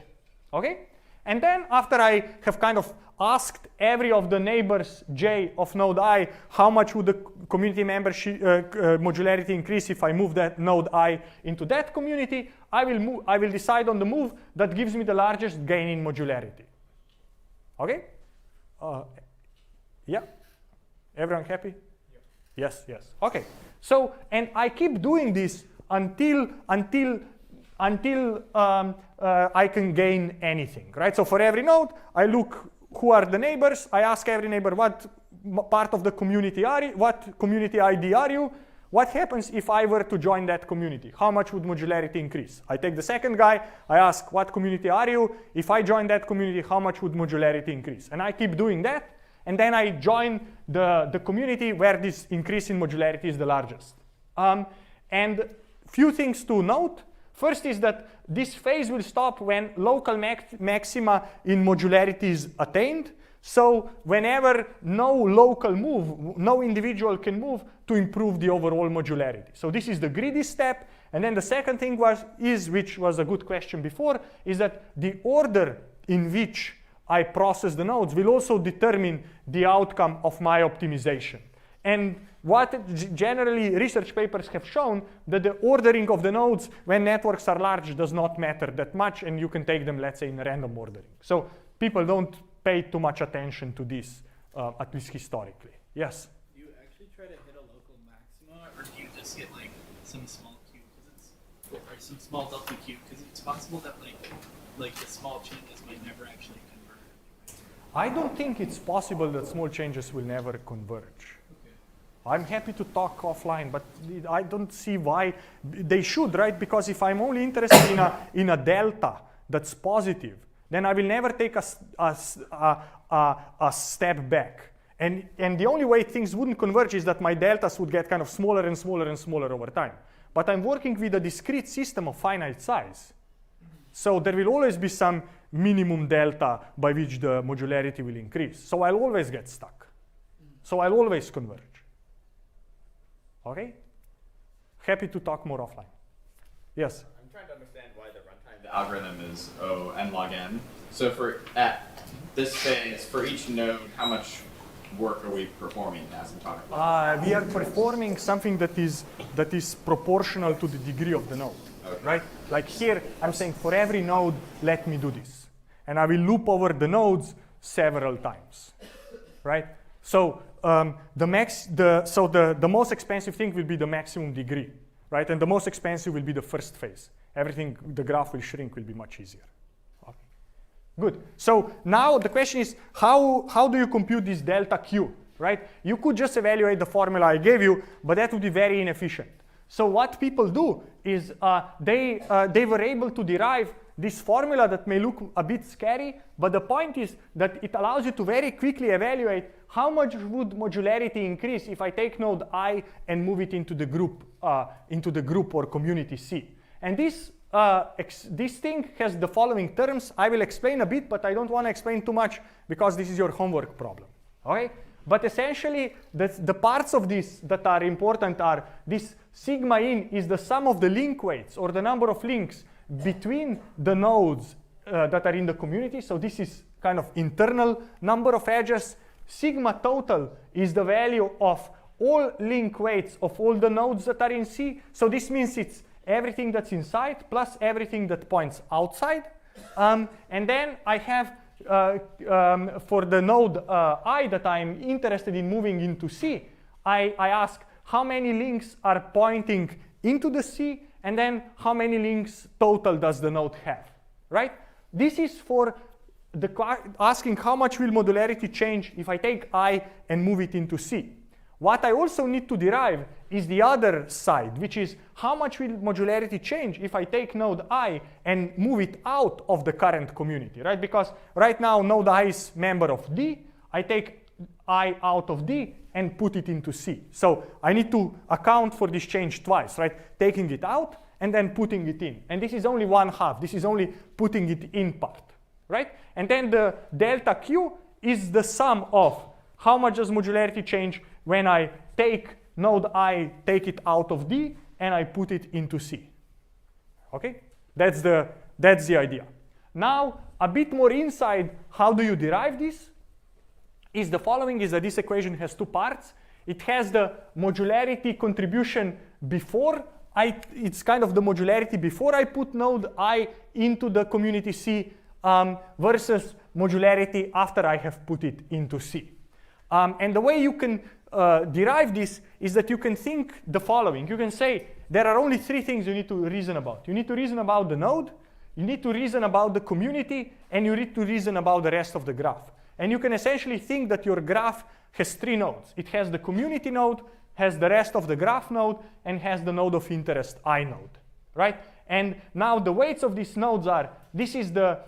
Okay? And then after I have kind of asked every of the neighbors j of node I, how much would the community membership modularity increase if I move that node I into that community, I will decide on the move that gives me the largest gain in modularity. Okay? Yeah? Everyone happy? Yes, yes. Okay. So, and I keep doing this until I can gain anything, right? So for every node, I look who are the neighbors. I ask every neighbor what part of the community are you, what community ID are you? What happens if I were to join that community? How much would modularity increase? I take the second guy. I ask what community are you? If I join that community, how much would modularity increase? And I keep doing that. And then I join the community where this increase in modularity is the largest. And few things to note. First is that this phase will stop when local maxima in modularity is attained. So whenever no local move, no individual can move to improve the overall modularity. So this is the greedy step. And then the second thing which was a good question before, is that the order in which I process the nodes will also determine the outcome of my optimization. And what generally research papers have shown that the ordering of the nodes when networks are large does not matter that much, and you can take them, let's say, in random ordering. So people don't pay too much attention to this, at least historically. Yes? Do you actually try to hit a local maxima, or do you just get like some small q, or some small delta q? Because it's possible that like the small changes might never actually converge. I don't think it's possible that small changes will never converge. Okay. I'm happy to talk offline, but I don't see why they should, right? Because if I'm only interested in a delta that's positive, then I will never take a step back. And the only way things wouldn't converge is that my deltas would get kind of smaller and smaller and smaller over time. But I'm working with a discrete system of finite size. So there will always be some minimum delta by which the modularity will increase. So I'll always get stuck. So I'll always converge. Okay? Happy to talk more offline. Yes? I'm trying to understand why the runtime, the algorithm is O n log n. So for at this phase, for each node, how much work are we performing asymptotically? We are performing something that is proportional to the degree of the node. Okay. Right? Like here, I'm saying for every node, let me do this. And I will loop over the nodes several times, right? So the most expensive thing will be the maximum degree, right? And the most expensive will be the first phase. Everything, the graph will shrink, will be much easier. Okay. Good. So now the question is, how do you compute this delta Q, right? You could just evaluate the formula I gave you, but that would be very inefficient. So what people do is they were able to derive this formula that may look a bit scary, but the point is that it allows you to very quickly evaluate how much would modularity increase if I take node I and move it into the group or community C. And this thing has the following terms. I will explain a bit, but I don't want to explain too much because this is your homework problem. Okay? But essentially, the parts of this that are important are this sigma in is the sum of the link weights, or the number of links between the nodes that are in the community. So this is kind of internal number of edges. Sigma total is the value of all link weights of all the nodes that are in C. So this means it's everything that's inside plus everything that points outside. And then I have, for the node I that I'm interested in moving into C, I ask how many links are pointing into the C, and then how many links total does the node have, right? This is for asking how much will modularity change if I take I and move it into C. What I also need to derive is the other side, which is how much will modularity change if I take node I and move it out of the current community, right? Because right now node I is member of D, I take I out of D and put it into C. So I need to account for this change twice, right? Taking it out and then putting it in. And this is only 1/2, this is only putting it in part, right? And then the delta Q is the sum of how much does modularity change when I take node I, take it out of D, and I put it into C. Okay? That's the idea. Now, a bit more inside, how do you derive this? Is the following, is that this equation has two parts. It has the modularity contribution before it's kind of the modularity before I put node I into the community C versus modularity after I have put it into C. And the way you can derive this is that you can think the following. You can say there are only three things you need to reason about. You need to reason about the node, you need to reason about the community, and you need to reason about the rest of the graph. And you can essentially think that your graph has three nodes. It has the community node, has the rest of the graph node, and has the node of interest I node, right? And now the weights of these nodes are, this is the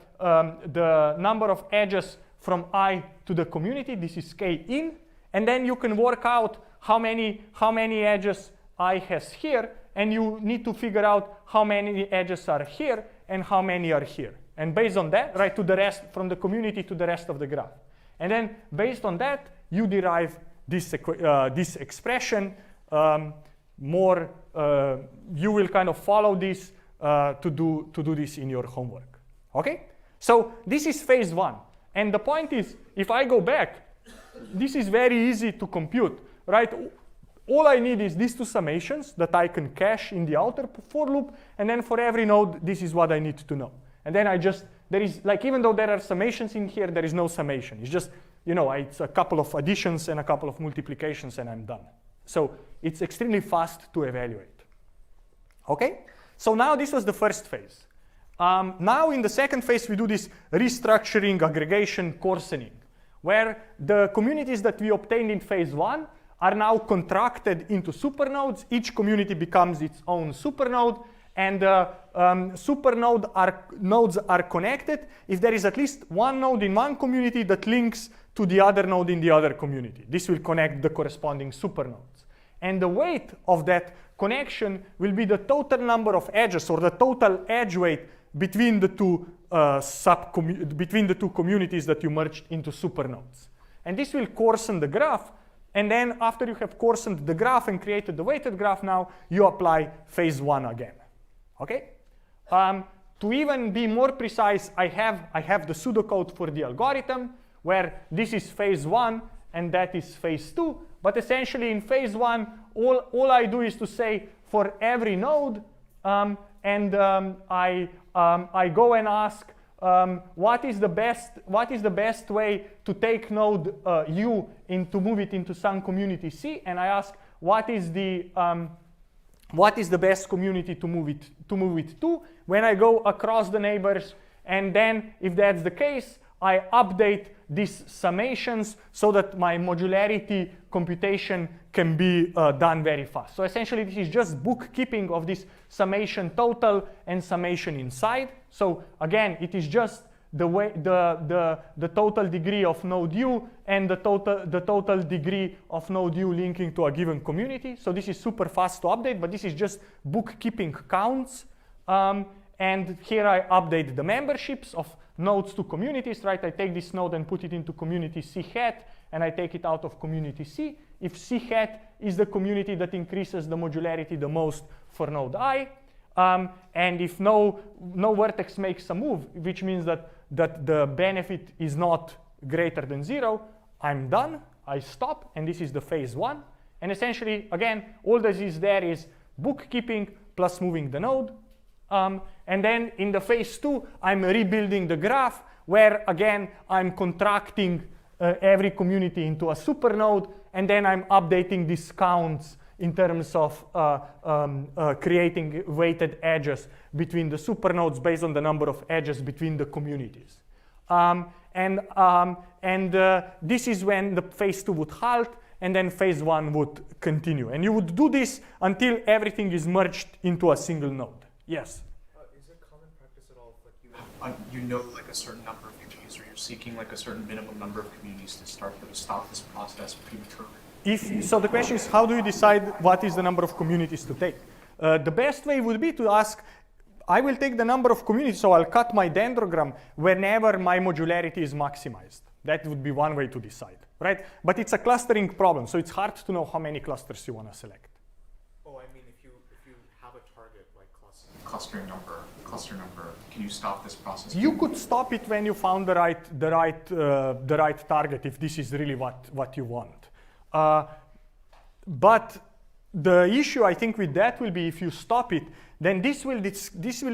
number of edges from I to the community, this is k in, and then you can work out how many edges I has here, and you need to figure out how many edges are here and how many are here. And based on that, right, to the rest, from the community to the rest of the graph. And then based on that, you derive this expression. You will kind of follow this to do this in your homework. Okay? So this is phase one. And the point is, if I go back, this is very easy to compute, right? All I need is these two summations that I can cache in the outer for loop, and then for every node, this is what I need to know. And then there is, like, even though there are summations in here, there is no summation. It's just, you know, it's a couple of additions and a couple of multiplications, and I'm done. So it's extremely fast to evaluate. Okay? So now this was the first phase. Now in the second phase, we do this restructuring, aggregation, coarsening, where the communities that we obtained in phase one are now contracted into supernodes. Each community becomes its own supernode, and nodes are connected if there is at least one node in one community that links to the other node in the other community. This will connect the corresponding supernodes. And the weight of that connection will be the total number of edges, or the total edge weight between the two communities that you merged into supernodes. And this will coarsen the graph. And then after you have coarsened the graph and created the weighted graph, now you apply phase one again. Okay? To even be more precise, I have the pseudocode for the algorithm, where this is phase one and that is phase two. But essentially in phase one, all I do is to say for every node, I go and ask what is the best way to take node U to move it into some community C, and I ask what is the best community to move it to when I go across the neighbors, and then if that's the case, I update these summations so that my modularity computation can be done very fast. So essentially this is just bookkeeping of this summation total and summation inside. So again, it is just the total degree of node U and the total degree of node U linking to a given community. So this is super fast to update, but this is just bookkeeping counts. And here I update the memberships of nodes to communities, right? I take this node and put it into community C hat, and I take it out of community C. If C hat is the community that increases the modularity the most for node I, and if no vertex makes a move, which means that the benefit is not greater than 0, I'm done, I stop, and this is the phase one. And essentially, again, all that is there is bookkeeping plus moving the node. And then in the phase 2, I'm rebuilding the graph, where again, I'm contracting every community into a supernode, and then I'm updating these counts in terms of creating weighted edges between the supernodes based on the number of edges between the communities. This is when the phase 2 would halt, and then phase 1 would continue. And you would do this until everything is merged into a single node. Yes? Is it common practice at all, like you know like a certain number of communities, or you're seeking like a certain minimum number of communities to stop this process prematurely? So the question is, how do you decide what is the number of communities to take? The best way would be to ask, I will take the number of communities, so I'll cut my dendrogram whenever my modularity is maximized. That would be one way to decide, right? But it's a clustering problem, so it's hard to know how many clusters you want to select. Oh, I mean, if you have a target like cluster number, can you stop this process? You could stop it when you found the right target, if this is really what you want. But the issue, I think, with that will be if you stop it, then this will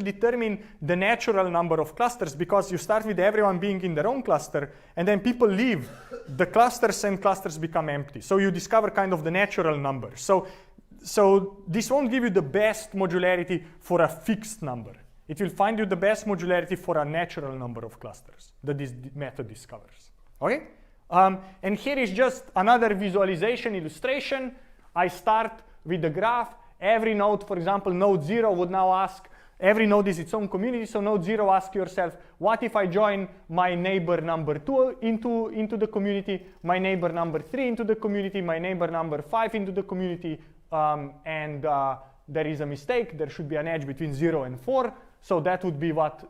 determine the natural number of clusters, because you start with everyone being in their own cluster, and then people leave the clusters and clusters become empty. So you discover kind of the natural number. So this won't give you the best modularity for a fixed number. It will find you the best modularity for a natural number of clusters that this method discovers. Okay? And here is just another visualization illustration. I start with the graph. Every node, for example, node 0 would now ask, every node is its own community, so node 0, ask yourself, what if I join my neighbor number 2 into the community, my neighbor number 3 into the community, my neighbor number 5 into the community, and there is a mistake. There should be an edge between 0 and 4. So that would be what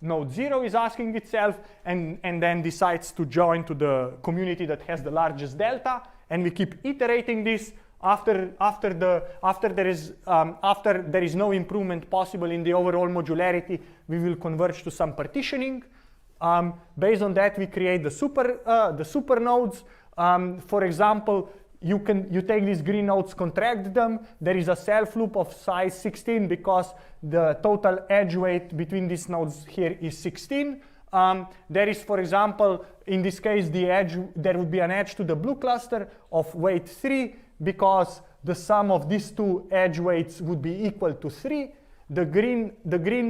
node 0 is asking itself, and then decides to join to the community that has the largest delta. And we keep iterating this. After there is no improvement possible in the overall modularity, we will converge to some partitioning. Based on that, we create the super nodes. For example, you take these green nodes, contract them. There is a self loop of size 16 because the total edge weight between these nodes here is 16. There is, for example, in this case, there would be an edge to the blue cluster of weight 3, because the sum of these two edge weights would be equal to 3. The green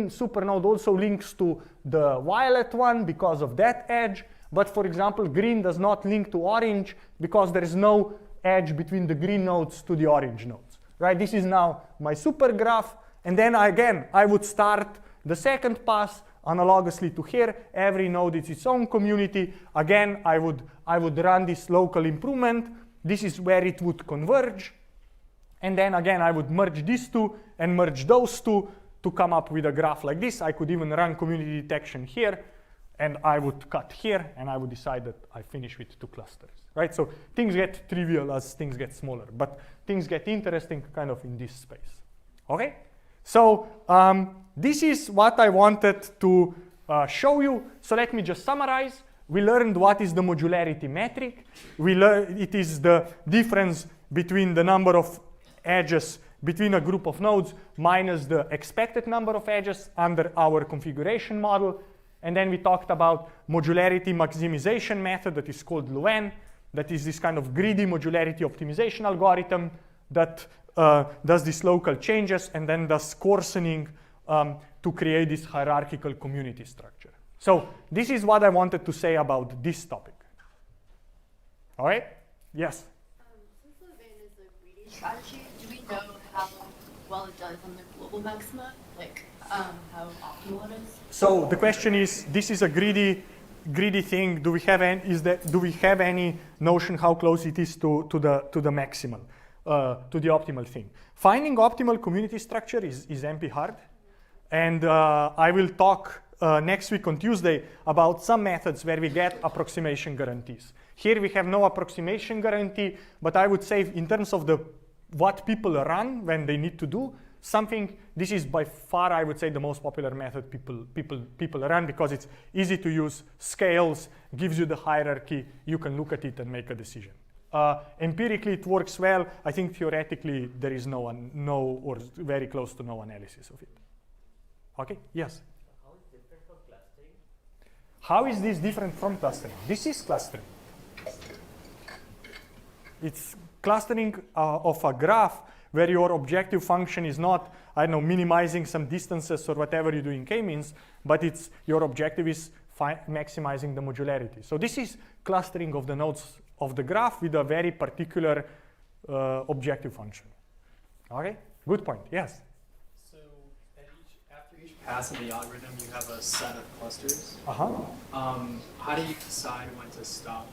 supernode also links to the violet one because of that edge. But for example, green does not link to orange because there is no edge between the green nodes to the orange nodes. Right? This is now my super graph. And then again, I would start the second pass analogously to here. Every node is its own community. Again, I would run this local improvement. This is where it would converge. And then again, I would merge these two and merge those two to come up with a graph like this. I could even run community detection here, and I would cut here, and I would decide that I finish with 2 clusters. Right? So things get trivial as things get smaller, but things get interesting kind of in this space. Okay? So this is what I wanted to show you. So let me just summarize. We learned what is the modularity metric. We learned it is the difference between the number of edges between a group of nodes minus the expected number of edges under our configuration model. And then we talked about modularity maximization method that is called Luen. That is this kind of greedy modularity optimization algorithm that does these local changes and then does coarsening to create this hierarchical community structure. So this is what I wanted to say about this topic. All right? Yes? Since Luen is a greedy strategy, do we know how well it does on the global maxima? Like how optimal it is? So the question is, this is a greedy thing. Do we have any notion how close it is to the maximal, to the optimal thing? Finding optimal community structure is MP hard, and I will talk next week on Tuesday about some methods where we get approximation guarantees. Here we have no approximation guarantee, but I would say in terms of what people run when they need to do something, this is by far, I would say, the most popular method people run because it's easy to use, scales, gives you the hierarchy, you can look at it and make a decision. Empirically, it works well. I think theoretically, there is no or very close to no analysis of it. Okay, yes? How is different from clustering? How is this different from clustering? This is clustering. It's clustering of a graph where your objective function is not, I don't know, minimizing some distances or whatever you do in k-means, but it's your objective is maximizing the modularity. So this is clustering of the nodes of the graph with a very particular objective function. Okay, good point, yes? So after each pass of the algorithm, you have a set of clusters. How do you decide when to stop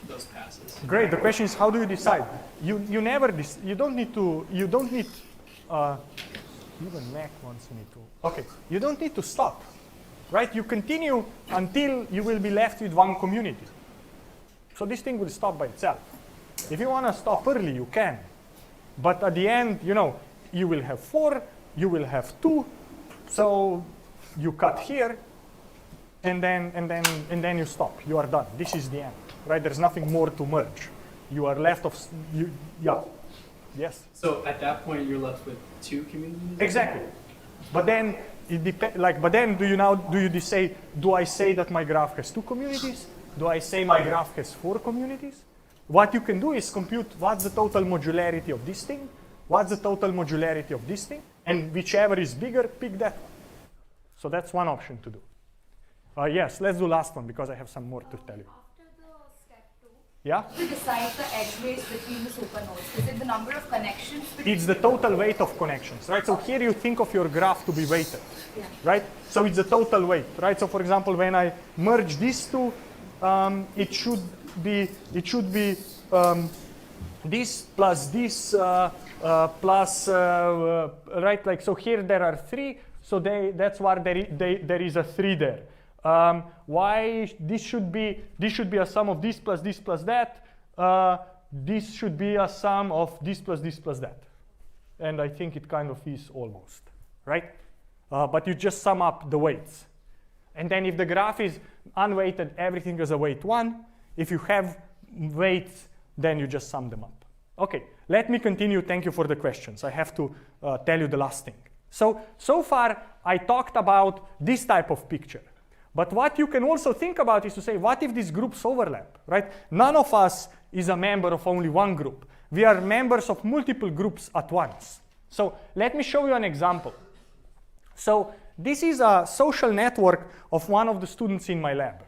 those passes? Great. The question is, how do you decide? You don't need to. Even Mac wants me to. Okay. You don't need to stop, right? You continue until you will be left with one community. So this thing will stop by itself. If you want to stop early, you can. But at the end, you will have 4, you will have 2. So you cut here, and then you stop. You are done. This is the end. Right, there's nothing more to merge. You are left yes. So at that point, you're left with 2 communities. Exactly. But then it depends. But then do I say that my graph has 2 communities? Do I say my graph has 4 communities? What you can do is compute what's the total modularity of this thing, what's the total modularity of this thing, and whichever is bigger, pick that one. So that's one option to do. Yes, let's do last one because I have some more to tell you. Yeah? To decide the edge weights between the supernodes, is it the number of connections? It's the total weight of connections, right? So here you think of your graph to be weighted, right? So it's the total weight, right? So for example, when I merge these two, it should be this plus this plus right? Like so here there are 3, so that's why there is a 3 there. Why this should be a sum of this plus that. This should be a sum of this plus that. And I think it kind of is almost, right? But you just sum up the weights. And then if the graph is unweighted, everything is a weight 1. If you have weights, then you just sum them up. Okay, let me continue. Thank you for the questions. I have to tell you the last thing. So far, I talked about this type of picture. But what you can also think about is to say, what if these groups overlap, right? None of us is a member of only one group. We are members of multiple groups at once. So let me show you an example. So this is a social network of one of the students in my lab.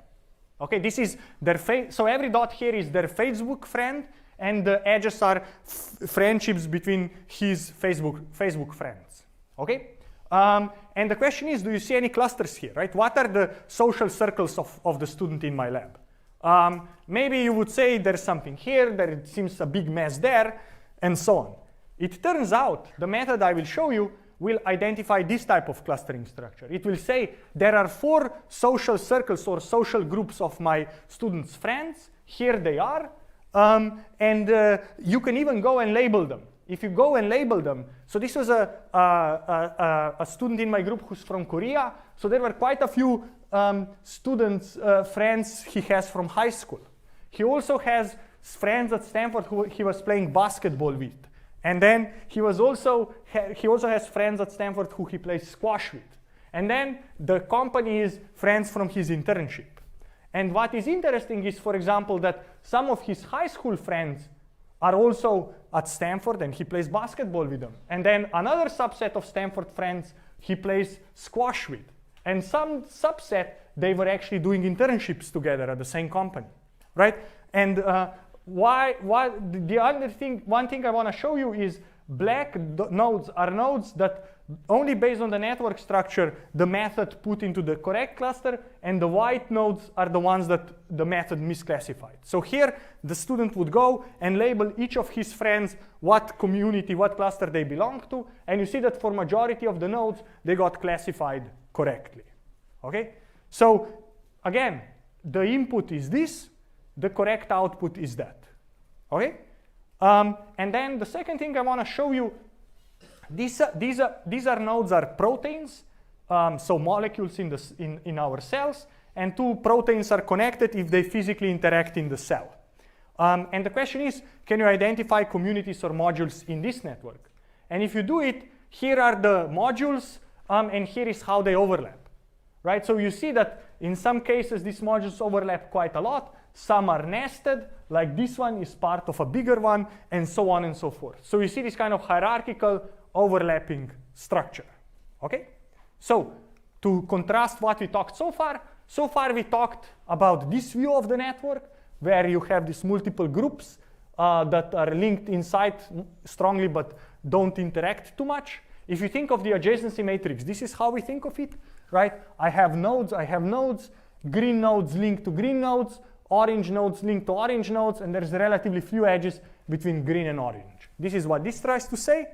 Okay, this is their so every dot here is their Facebook friend, and the edges are friendships between his Facebook friends. Okay? And the question is, do you see any clusters here, right? What are the social circles of the student in my lab? Maybe you would say there's something here, there it seems a big mess there, and so on. It turns out the method I will show you will identify this type of clustering structure. It will say there are 4 social circles or social groups of my students' friends. Here they are. And you can even go and label them. If you go and label them, so this was a student in my group who's from Korea. So there were quite a few students, friends he has from high school. He also has friends at Stanford who he was playing basketball with. And then he also has friends at Stanford who he plays squash with. And then the company is friends from his internship. And what is interesting is, for example, that some of his high school friends are also at Stanford and he plays basketball with them. And then another subset of Stanford friends he plays squash with. And some subset, they were actually doing internships together at the same company, right? And one thing I want to show you is black nodes are nodes that only based on the network structure the method put into the correct cluster, and the white nodes are the ones that the method misclassified. So here the student would go and label each of his friends what community, what cluster they belong to, and you see that for majority of the nodes they got classified correctly. Okay? So again, the input is this, the correct output is that. Okay? And then the second thing I want to show you, these nodes are proteins, so molecules in our cells, and 2 proteins are connected if they physically interact in the cell. And the question is, can you identify communities or modules in this network? And if you do it, here are the modules. and here is how they overlap, right? So you see that in some cases these modules overlap quite a lot. Some are nested, like this one is part of a bigger one, and so on and so forth. So you see this kind of hierarchical overlapping structure, okay? So to contrast what we talked so far we talked about this view of the network, where you have these multiple groups that are linked inside strongly but don't interact too much. If you think of the adjacency matrix, this is how we think of it, right? I have nodes, green nodes link to green nodes, orange nodes link to orange nodes, and there's relatively few edges between green and orange. This is what this tries to say.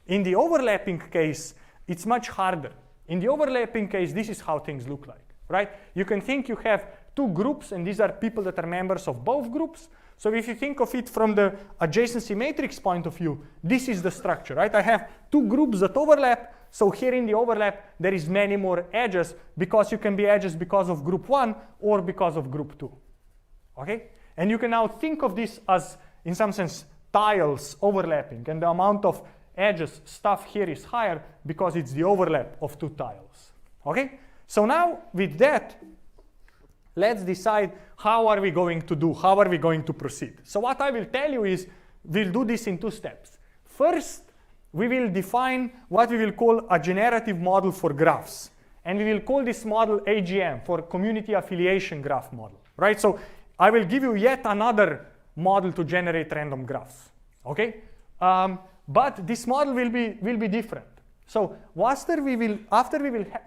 In the overlapping case, it's much harder. In the overlapping case, this is how things look like, right? You can think you have two groups, and these are people that are members of both groups. So if you think of it from the adjacency matrix point of view, this is the structure, right? I have two groups that overlap. So here in the overlap, there is many more edges, because you can be edges because of group 1 or because of group 2. Okay? And you can now think of this as, in some sense, tiles overlapping, and the amount of edges stuff here is higher because it's the overlap of two tiles. Okay? So now with that, let's decide how are we going to do, how are we going to proceed. So what I will tell you is we'll do this in 2 steps. First, we will define what we will call a generative model for graphs. And we will call this model AGM, for community affiliation graph model, right? So I will give you yet another model to generate random graphs, okay? But this model will be different. So after we will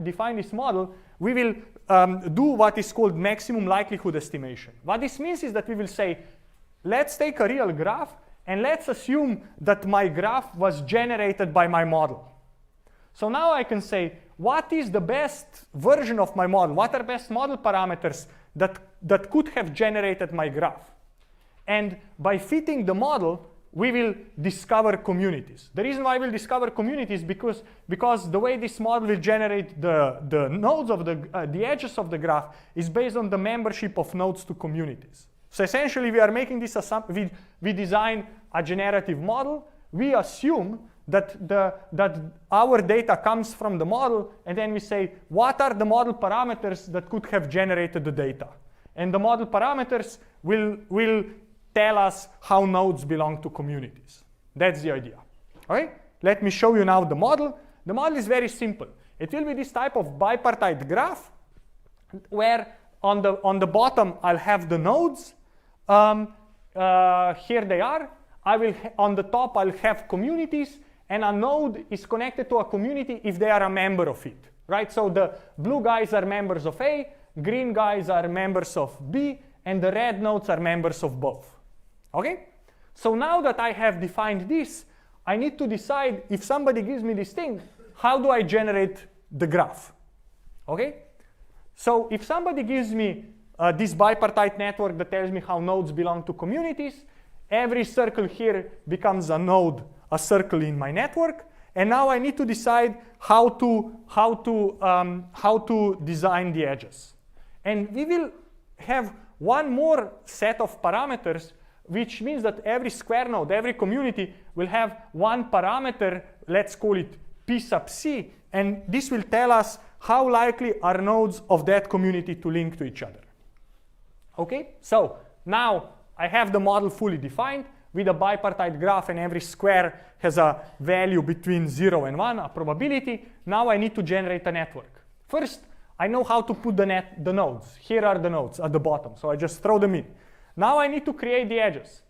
define this model, we will do what is called maximum likelihood estimation. What this means is that we will say, let's take a real graph, and let's assume that my graph was generated by my model. So now I can say, what is the best version of my model? What are best model parameters that could have generated my graph? And by fitting the model, we will discover communities. The reason why we'll discover communities because the way this model will generate the nodes of the edges of the graph is based on the membership of nodes to communities. So essentially, we are making this assumption. We design a generative model. We assume that our data comes from the model, and then we say, what are the model parameters that could have generated the data? And the model parameters will tell us how nodes belong to communities. That's the idea. All right? Let me show you now the model. The model is very simple. It will be this type of bipartite graph, where on the bottom I'll have the nodes. Here they are. On the top I'll have communities, and a node is connected to a community if they are a member of it, right? So the blue guys are members of A, green guys are members of B, and the red nodes are members of both. Okay? So now that I have defined this, I need to decide, if somebody gives me this thing, how do I generate the graph? Okay? So if somebody gives me this bipartite network that tells me how nodes belong to communities, every circle here becomes a node, a circle in my network, and now I need to decide how to design the edges. And we will have one more set of parameters, which means that every square node, every community will have one parameter, let's call it P sub C, and this will tell us how likely are nodes of that community to link to each other. Okay, so now I have the model fully defined with a bipartite graph, and every square has a value between 0 and 1, a probability. Now I need to generate a network. First, I know how to put the nodes. Here are the nodes at the bottom, so I just throw them in. Now I need to create the edges.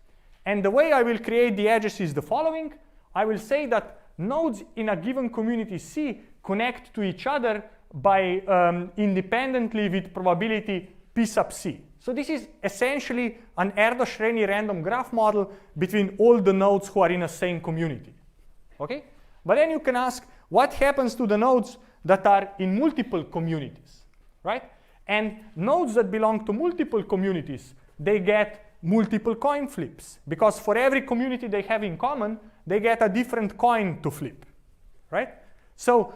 And the way I will create the edges is the following. I will say that nodes in a given community C connect to each other by independently with probability P sub C. So this is essentially an Erdos-Renyi random graph model between all the nodes who are in the same community. Okay? But then you can ask, what happens to the nodes that are in multiple communities, right? And nodes that belong to multiple communities, they get multiple coin flips, because for every community they have in common, they get a different coin to flip, right? So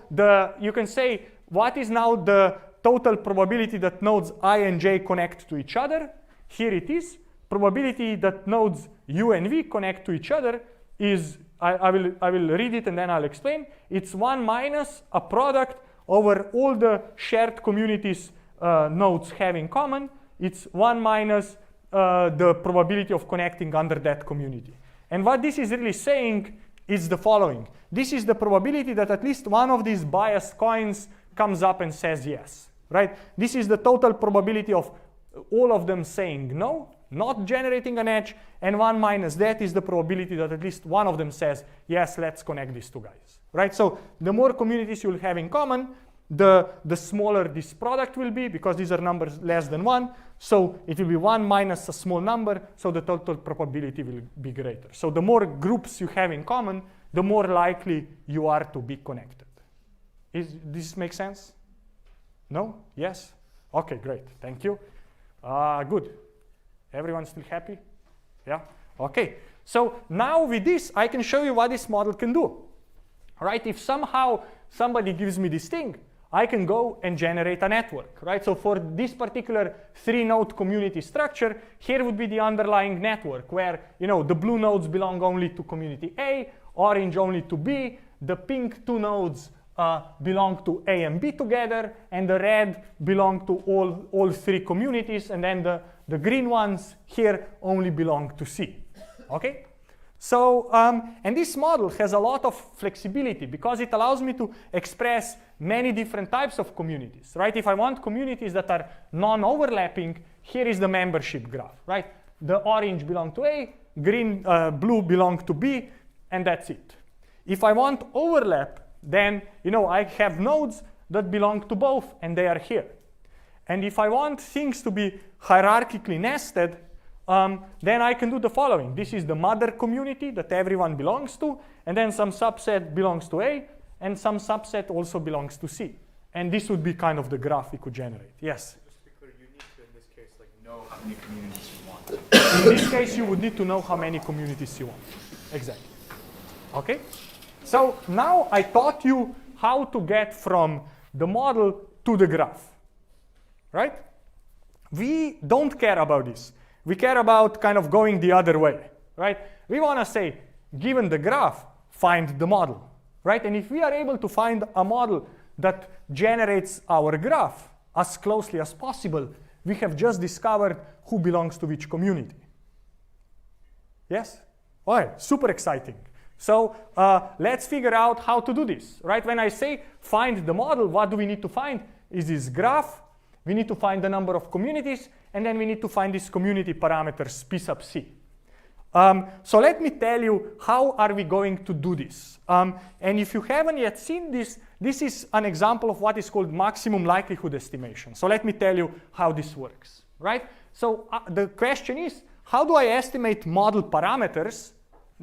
you can say, what is now the total probability that nodes I and J connect to each other? Here it is. Probability that nodes U and V connect to each other is, I will read it and then I'll explain. It's 1 minus a product over all the shared communities nodes have in common. It's 1 minus the probability of connecting under that community. And what this is really saying is the following. This is the probability that at least one of these biased coins comes up and says yes, right? This is the total probability of all of them saying no, not generating an edge, and 1 minus that is the probability that at least one of them says, yes, let's connect these two guys, right? So the more communities you'll have in common, the smaller this product will be, because these are numbers less than 1. So it will be 1 minus a small number, so the total probability will be greater. So the more groups you have in common, the more likely you are to be connected. Does this make sense? No? Yes? Okay, great. Thank you. Good. Everyone still happy? Yeah? Okay. So now with this, I can show you what this model can do. Right? If somehow somebody gives me this thing, I can go and generate a network, right? So for this particular 3-node community structure, here would be the underlying network where, the blue nodes belong only to community A, orange only to B, the pink 2 nodes belong to A and B together, and the red belong to all 3 communities, and then the green ones here only belong to C, okay? So, and this model has a lot of flexibility because it allows me to express many different types of communities, right? If I want communities that are non-overlapping, here is the membership graph, right? The orange belong to A, blue belong to B, and that's it. If I want overlap, then, I have nodes that belong to both, and they are here. And if I want things to be hierarchically nested, then I can do the following. This is the mother community that everyone belongs to, and then some subset belongs to A, and some subset also belongs to C. And this would be kind of the graph we could generate. Yes? Just to be clear, you need to, in this case, know how many communities you want. In this case, you would need to know how many communities you want. Exactly. Okay? So now I taught you how to get from the model to the graph, right? We don't care about this. We care about kind of going the other way, right? We want to say, given the graph, find the model, right? And if we are able to find a model that generates our graph as closely as possible, we have just discovered who belongs to which community. Yes? All right, super exciting. So let's figure out how to do this, right? When I say find the model, what do we need to find? Is this graph. We need to find the number of communities, and then we need to find this community parameters P sub C. So let me tell you how are we going to do this. And if you haven't yet seen this, this is an example of what is called maximum likelihood estimation. So let me tell you how this works, right? So the question is, how do I estimate model parameters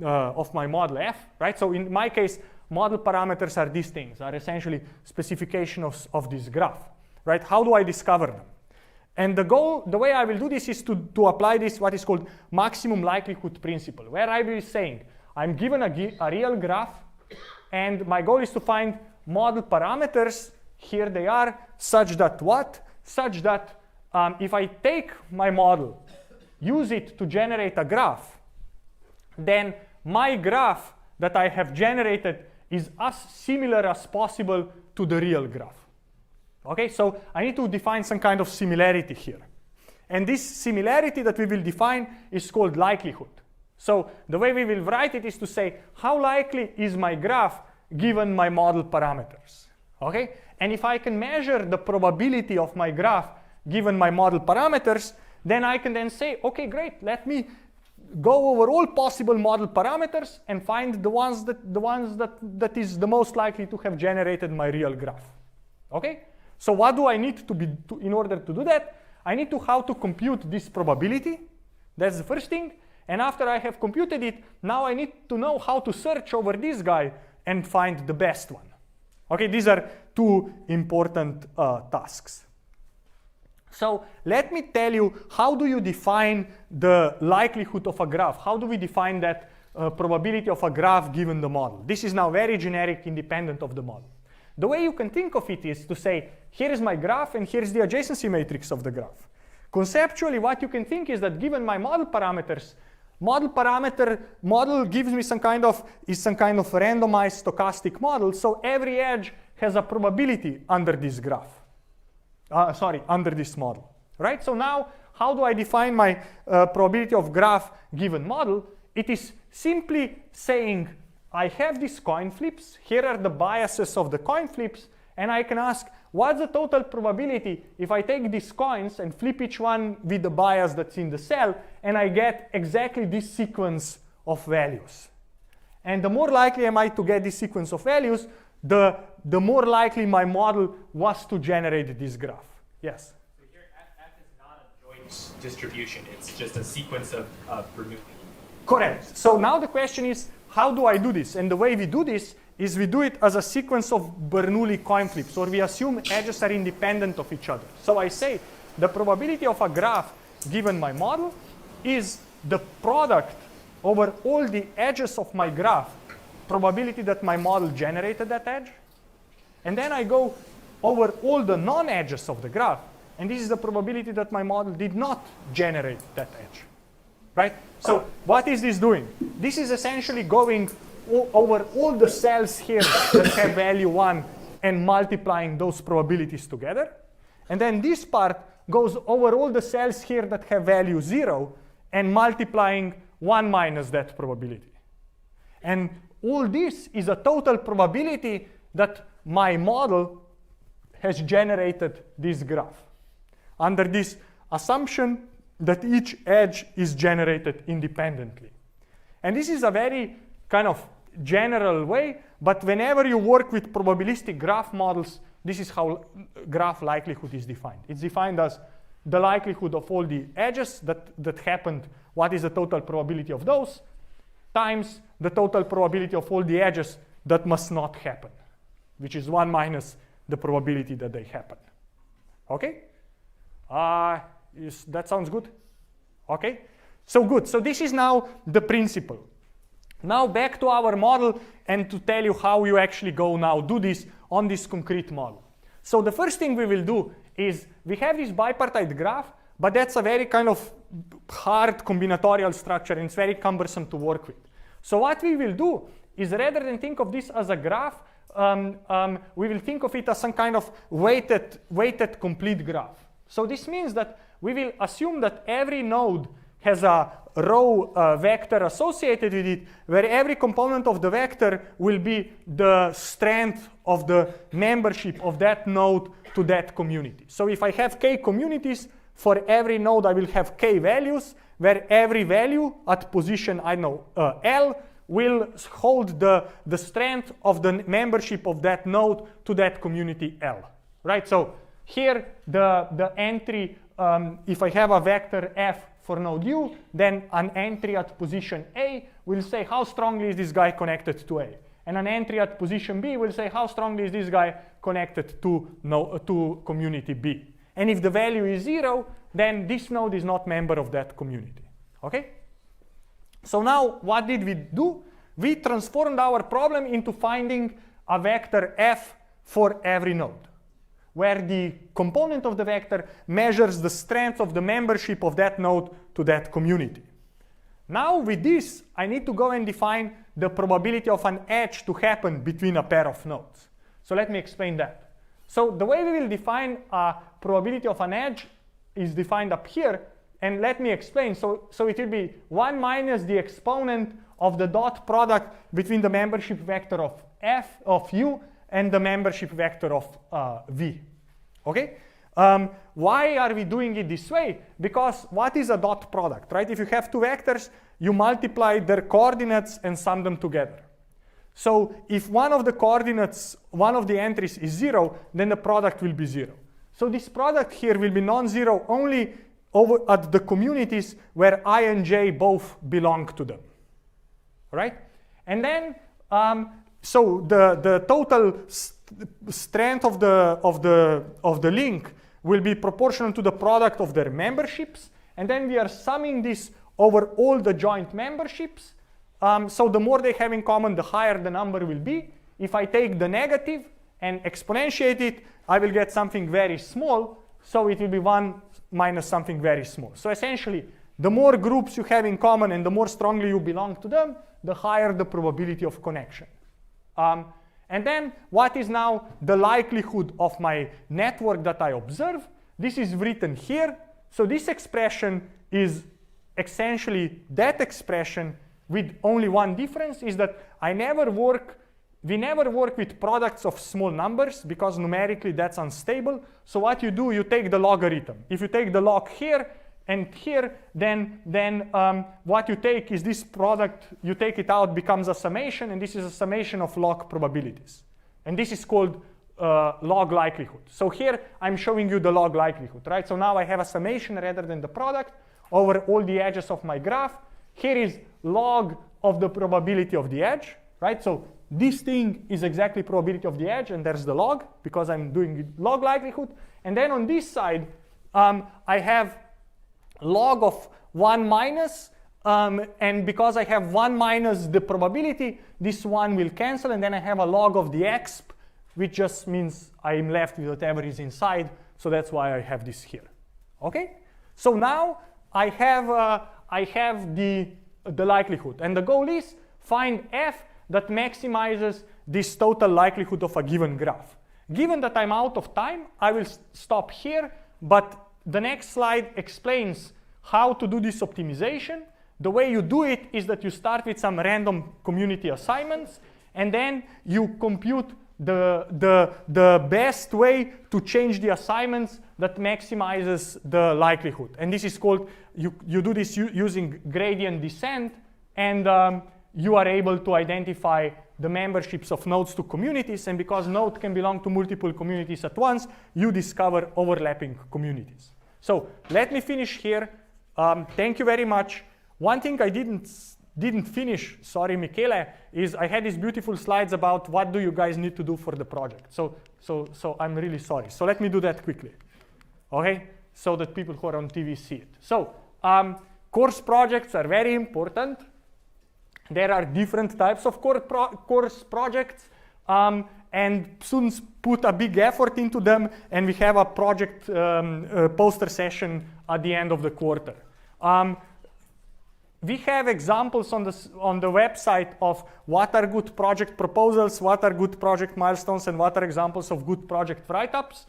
of my model F, right? So in my case, model parameters are these things, are essentially specification of this graph, right? How do I discover them? And the way I will do this is to apply this, what is called maximum likelihood principle, where I will be saying, I'm given a real graph, and my goal is to find model parameters, here they are, such that what? Such that if I take my model, use it to generate a graph, then my graph that I have generated is as similar as possible to the real graph. Okay, so I need to define some kind of similarity here. And this similarity that we will define is called likelihood. So the way we will write it is to say, how likely is my graph given my model parameters? Okay, and if I can measure the probability of my graph given my model parameters, then I can then say, okay, great, let me go over all possible model parameters and find the ones that is the most likely to have generated my real graph. Okay? So what do I need in order to do that? I need to how to compute this probability. That's the first thing. And after I have computed it, now I need to know how to search over this guy and find the best one. Okay, these are two important tasks. So let me tell you, how do you define the likelihood of a graph? How do we define that probability of a graph given the model? This is now very generic, independent of the model. The way you can think of it is to say, here is my graph and here is the adjacency matrix of the graph. Conceptually, what you can think is that given my model parameters, model gives me some kind of randomized stochastic model. So every edge has a probability under this graph. Under this model, right? So now, how do I define my probability of graph given model? It is simply saying, I have these coin flips, here are the biases of the coin flips, and I can ask, what's the total probability if I take these coins and flip each one with the bias that's in the cell, and I get exactly this sequence of values. And the more likely am I to get this sequence of values, the more likely my model was to generate this graph. Yes? So here, F is not a joint distribution. It's just a sequence of Bernoulli. Correct. So now the question is, how do I do this? And the way we do this is we do it as a sequence of Bernoulli coin flips, or we assume edges are independent of each other. So I say the probability of a graph given my model is the product over all the edges of my graph, probability that my model generated that edge. And then I go over all the non-edges of the graph, and this is the probability that my model did not generate that edge. Right? So what is this doing? This is essentially going over all the cells here that have value 1 and multiplying those probabilities together. And then this part goes over all the cells here that have value 0 and multiplying 1 minus that probability. And all this is a total probability that my model has generated this graph under this assumption that each edge is generated independently. And this is a very kind of general way, but whenever you work with probabilistic graph models, this is how graph likelihood is defined. It's defined as the likelihood of all the edges that happened, what is the total probability of those, times the total probability of all the edges that must not happen, which is 1 minus the probability that they happen. Okay? That sounds good? Okay? So good. So this is now the principle. Now back to our model and to tell you how you actually go now do this on this concrete model. So the first thing we will do is we have this bipartite graph, but that's a very kind of hard combinatorial structure and it's very cumbersome to work with. So what we will do is rather than think of this as a graph, we will think of it as some kind of weighted complete graph. So this means that we will assume that every node has a row vector associated with it, where every component of the vector will be the strength of the membership of that node to that community. So if I have k communities, for every node I will have k values, where every value at position, I know, L, will hold the strength of the membership of that node to that community L. Right? So here the entry, if I have a vector f for node u, then an entry at position A will say how strongly is this guy connected to A. And an entry at position B will say how strongly is this guy connected to community B. And if the value is 0, then this node is not member of that community. Okay? So now what did we do? We transformed our problem into finding a vector f for every node, where the component of the vector measures the strength of the membership of that node to that community. Now with this, I need to go and define the probability of an edge to happen between a pair of nodes. So let me explain that. So the way we will define a probability of an edge is defined up here, and let me explain. So it will be 1 minus the exponent of the dot product between the membership vector of f of u and the membership vector of v. Okay? Why are we doing it this way? Because what is a dot product, right? If you have two vectors, you multiply their coordinates and sum them together. So if one of the coordinates, one of the entries is 0, then the product will be 0. So this product here will be non-zero only over at the communities where I and j both belong to them. Right? And then, so the total strength of the link will be proportional to the product of their memberships, and then we are summing this over all the joint memberships. So the more they have in common, the higher the number will be. If I take the negative and exponentiate it, I will get something very small, so it will be 1 minus something very small. So essentially, the more groups you have in common and the more strongly you belong to them, the higher the probability of connection. And And then what is now the likelihood of my network that I observe? This is written here. So this expression is essentially that expression with only one difference, is that we never work with products of small numbers because numerically that's unstable. So what you do, you take the logarithm. If you take the log here and here, then what you take is this product, you take it out, becomes a summation, and this is a summation of log probabilities. And this is called log likelihood. So here I'm showing you the log likelihood, right? So now I have a summation rather than the product over all the edges of my graph. Here is log of the probability of the edge, right? So this thing is exactly probability of the edge, and there's the log because I'm doing log likelihood. And then on this side, I have log of 1 minus, and because I have 1 minus the probability, this one will cancel, and then I have a log of the exp, which just means I'm left with whatever is inside, so that's why I have this here. Okay? So now I have the likelihood, and the goal is find f that maximizes this total likelihood of a given graph. Given that I'm out of time, I will stop here, but the next slide explains how to do this optimization. The way you do it is that you start with some random community assignments, and then you compute the best way to change the assignments that maximizes the likelihood. And this is called, you do this using gradient descent, and you are able to identify the memberships of nodes to communities, and because node can belong to multiple communities at once, you discover overlapping communities. So let me finish here. Thank you very much. One thing I didn't finish, sorry Michele, is I had these beautiful slides about what do you guys need to do for the project. So I'm really sorry. So let me do that quickly, okay? So that people who are on TV see it. So course projects are very important. There are different types of course projects, and students put a big effort into them, and we have a project poster session at the end of the quarter. We have examples on the website of what are good project proposals, what are good project milestones, and what are examples of good project write-ups.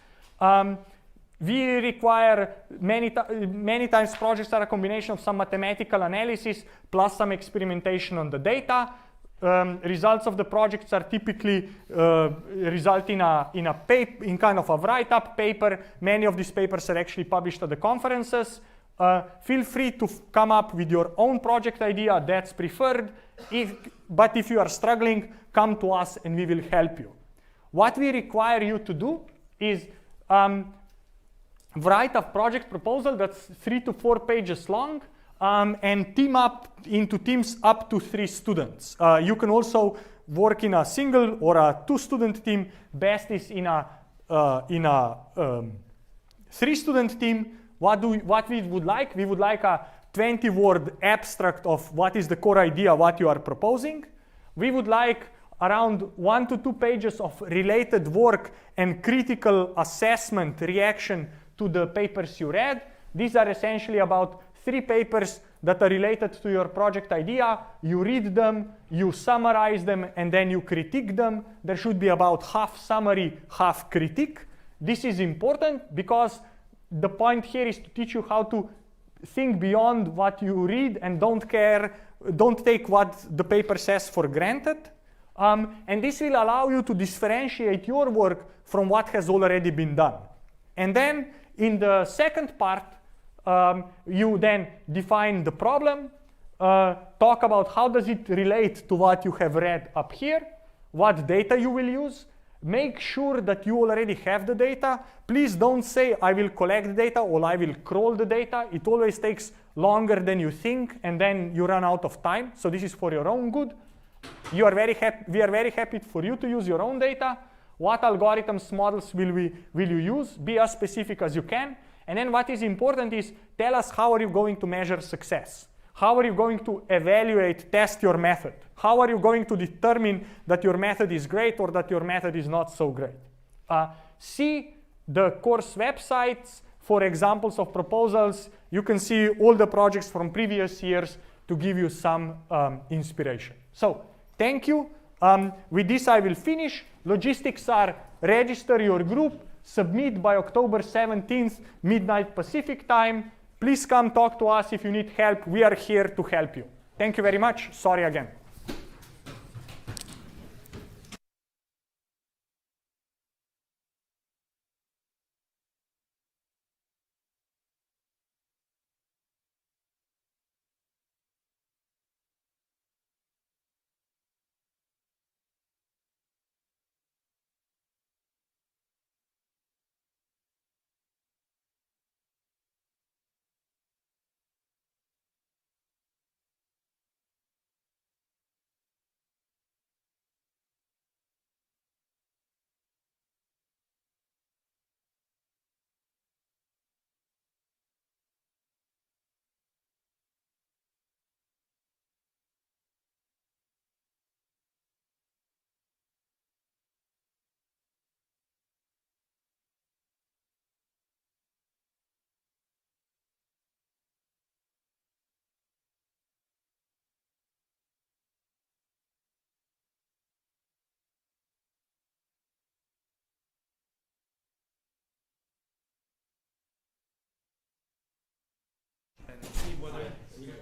We require many times projects are a combination of some mathematical analysis plus some experimentation on the data. Results of the projects are typically result in kind of a write-up paper. Many of these papers are actually published at the conferences. Feel free to come up with your own project idea, that's preferred. But if you are struggling, come to us and we will help you. What we require you to do is write a project proposal that's 3 to 4 pages long, and team up into teams up to 3 students. You can also work in a single or a 2-student team. Best is in a 3-student team. What we would like? We would like a 20-word abstract of what is the core idea, what you are proposing. We would like around 1 to 2 pages of related work and critical assessment reaction to the papers you read. These are essentially about 3 papers that are related to your project idea. You read them, you summarize them, and then you critique them. There should be about half summary, half critique. This is important because the point here is to teach you how to think beyond what you read and don't take what the paper says for granted. And this will allow you to differentiate your work from what has already been done. And then in the second part, you then define the problem, talk about how does it relate to what you have read up here, what data you will use. Make sure that you already have the data. Please don't say, I will collect the data or I will crawl the data. It always takes longer than you think, and then you run out of time. So this is for your own good. We are very happy for you to use your own data. What algorithms, models will you use? Be as specific as you can. And then what is important is tell us how are you going to measure success? How are you going to evaluate, test your method? How are you going to determine that your method is great or that your method is not so great? See the course websites for examples of proposals. You can see all the projects from previous years to give you some inspiration. So thank you. With this, I will finish. Logistics are register your group, submit by October 17th, midnight Pacific time. Please come talk to us if you need help. We are here to help you. Thank you very much. Sorry again. and see whether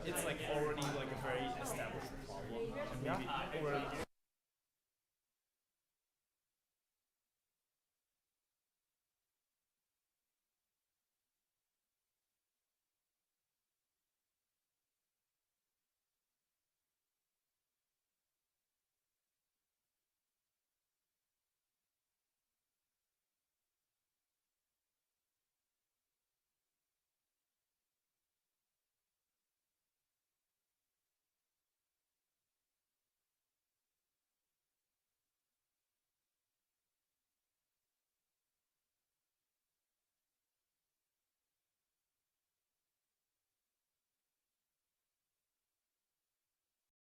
it's like already like a very established problem, and maybe already